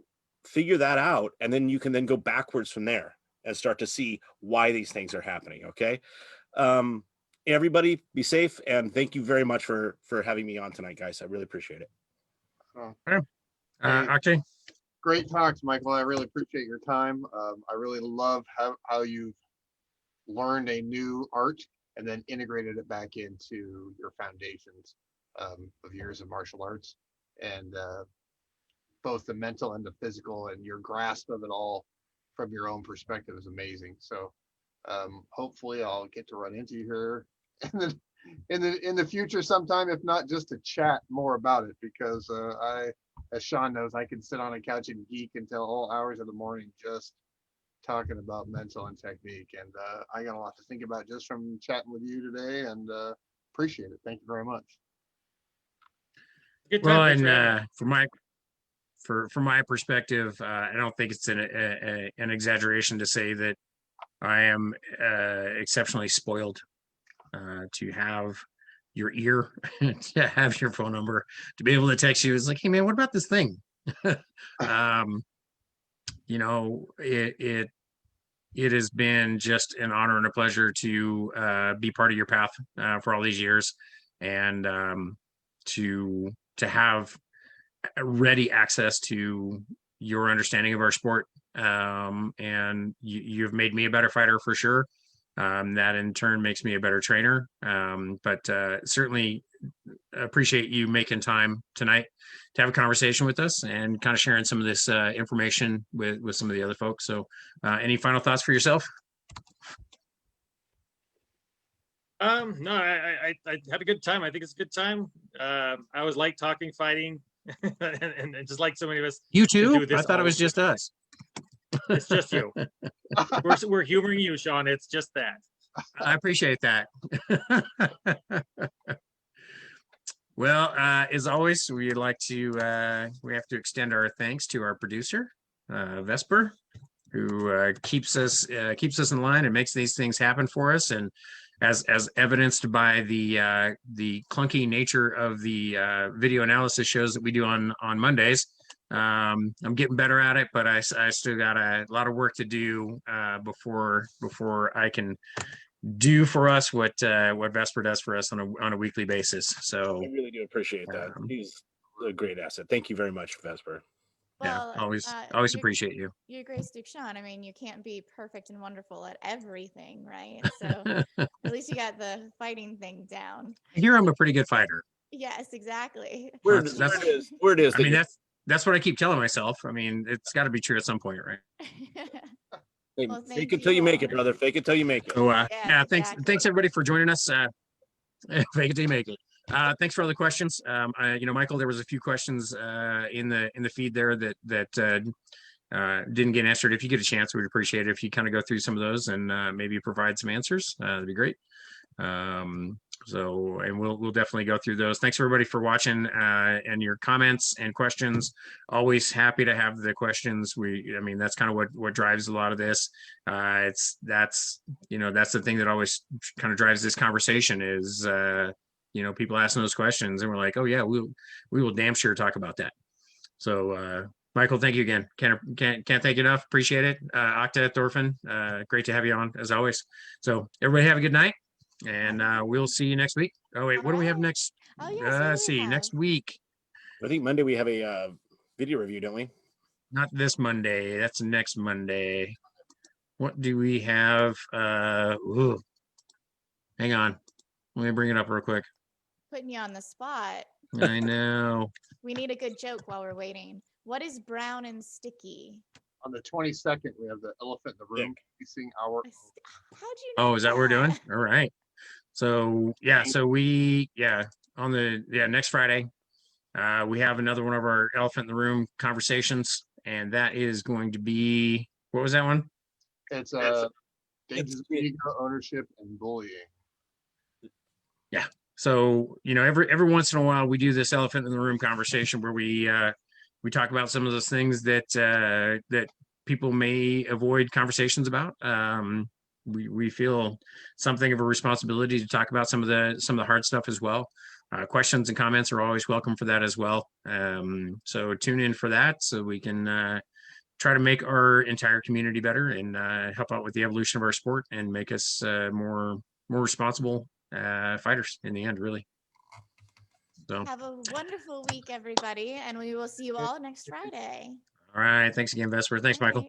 figure that out, and then you can then go backwards from there and start to see why these things are happening. Okay. Everybody be safe, and thank you very much for having me on tonight, guys. I really appreciate it. Octay? Great talks, Michael. I really appreciate your time. I really love how you've learned a new art and then integrated it back into your foundations of years of martial arts. And both the mental and the physical, and your grasp of it all from your own perspective is amazing. So hopefully I'll get to run into you here in the future sometime, if not just to chat more about it, because as Sean knows, I can sit on a couch and geek until all hours of the morning just talking about mental and technique. And I got a lot to think about just from chatting with you today, and appreciate it. Thank you very much. Good Well, time, and from my perspective, I don't think it's an exaggeration to say that I am exceptionally spoiled to have your ear, to have your phone number, to be able to text you. It's like, hey man, what about this thing? You know, it has been just an honor and a pleasure to be part of your path for all these years, and to have ready access to your understanding of our sport. And you've made me a better fighter for sure. That in turn makes me a better trainer. But certainly appreciate you making time tonight to have a conversation with us and kind of sharing some of this information with some of the other folks. So any final thoughts for yourself? No, I had a good time. I think it's a good time. I always like talking fighting, and just like so many of us. You do too? this I thought it all was just us. It's just you. We're humoring you, Sean. It's just that. I appreciate that. Well, as always, we have to extend our thanks to our producer, Vesper, who keeps us in line and makes these things happen for us. And as evidenced by the clunky nature of the video analysis shows that we do on Mondays, I'm getting better at it, but I still got a lot of work to do before I can do for us what Vesper does for us on a weekly basis. So I really do appreciate that. He's a great asset. Thank you very much, Vesper. Well, yeah, always appreciate you. You're Grace Duke Sean. I mean, you can't be perfect and wonderful at everything, right? So at least you got the fighting thing down. I hear I'm a pretty good fighter. Yes, exactly. Where it is. I mean, that's what I keep telling myself. I mean, it's got to be true at some point, right? Well, fake it till you make it, brother. Fake it till you make it. So Yes, yeah, exactly. thanks everybody for joining us. Fake it till you make it. Thanks for all the questions. Michael, there was a few questions in the feed there that didn't get answered. If you get a chance, we'd appreciate it if you kind of go through some of those and maybe provide some answers. That'd be great. And we'll definitely go through those. Thanks everybody for watching and your comments and questions. Always happy to have the questions. I mean, that's kind of what drives a lot of this. That's the thing that always kind of drives this conversation is, people asking those questions and we're like, oh yeah, we will damn sure talk about that. So, Michael, thank you again. Can't thank you enough. Appreciate it. Octa, Thorfinn, great to have you on as always. So everybody have a good night. And we'll see you next week. Oh wait, what do we have next? Oh yes, Next week. I think Monday we have a video review, don't we? Not this Monday. That's next Monday. What do we have? Hang on. Let me bring it up real quick. Putting you on the spot. I know. We need a good joke while we're waiting. What is brown and sticky? On the 22nd, we have the elephant in the room facing our. How'd you know? Oh, is that what we're doing? All right. So yeah, next Friday, we have another one of our elephant in the room conversations, and that is going to be, what was that one? It's dangerous ego, ownership, and bullying. Yeah. So every once in a while we do this elephant in the room conversation where we talk about some of those things that people may avoid conversations about. We feel something of a responsibility to talk about some of the hard stuff as well. Questions and comments are always welcome for that as well. So tune in for that so we can try to make our entire community better and help out with the evolution of our sport and make us more responsible fighters in the end, really. So have a wonderful week, everybody, and we will see you all next Friday. All right. Thanks again, Vesper. Thanks, Michael.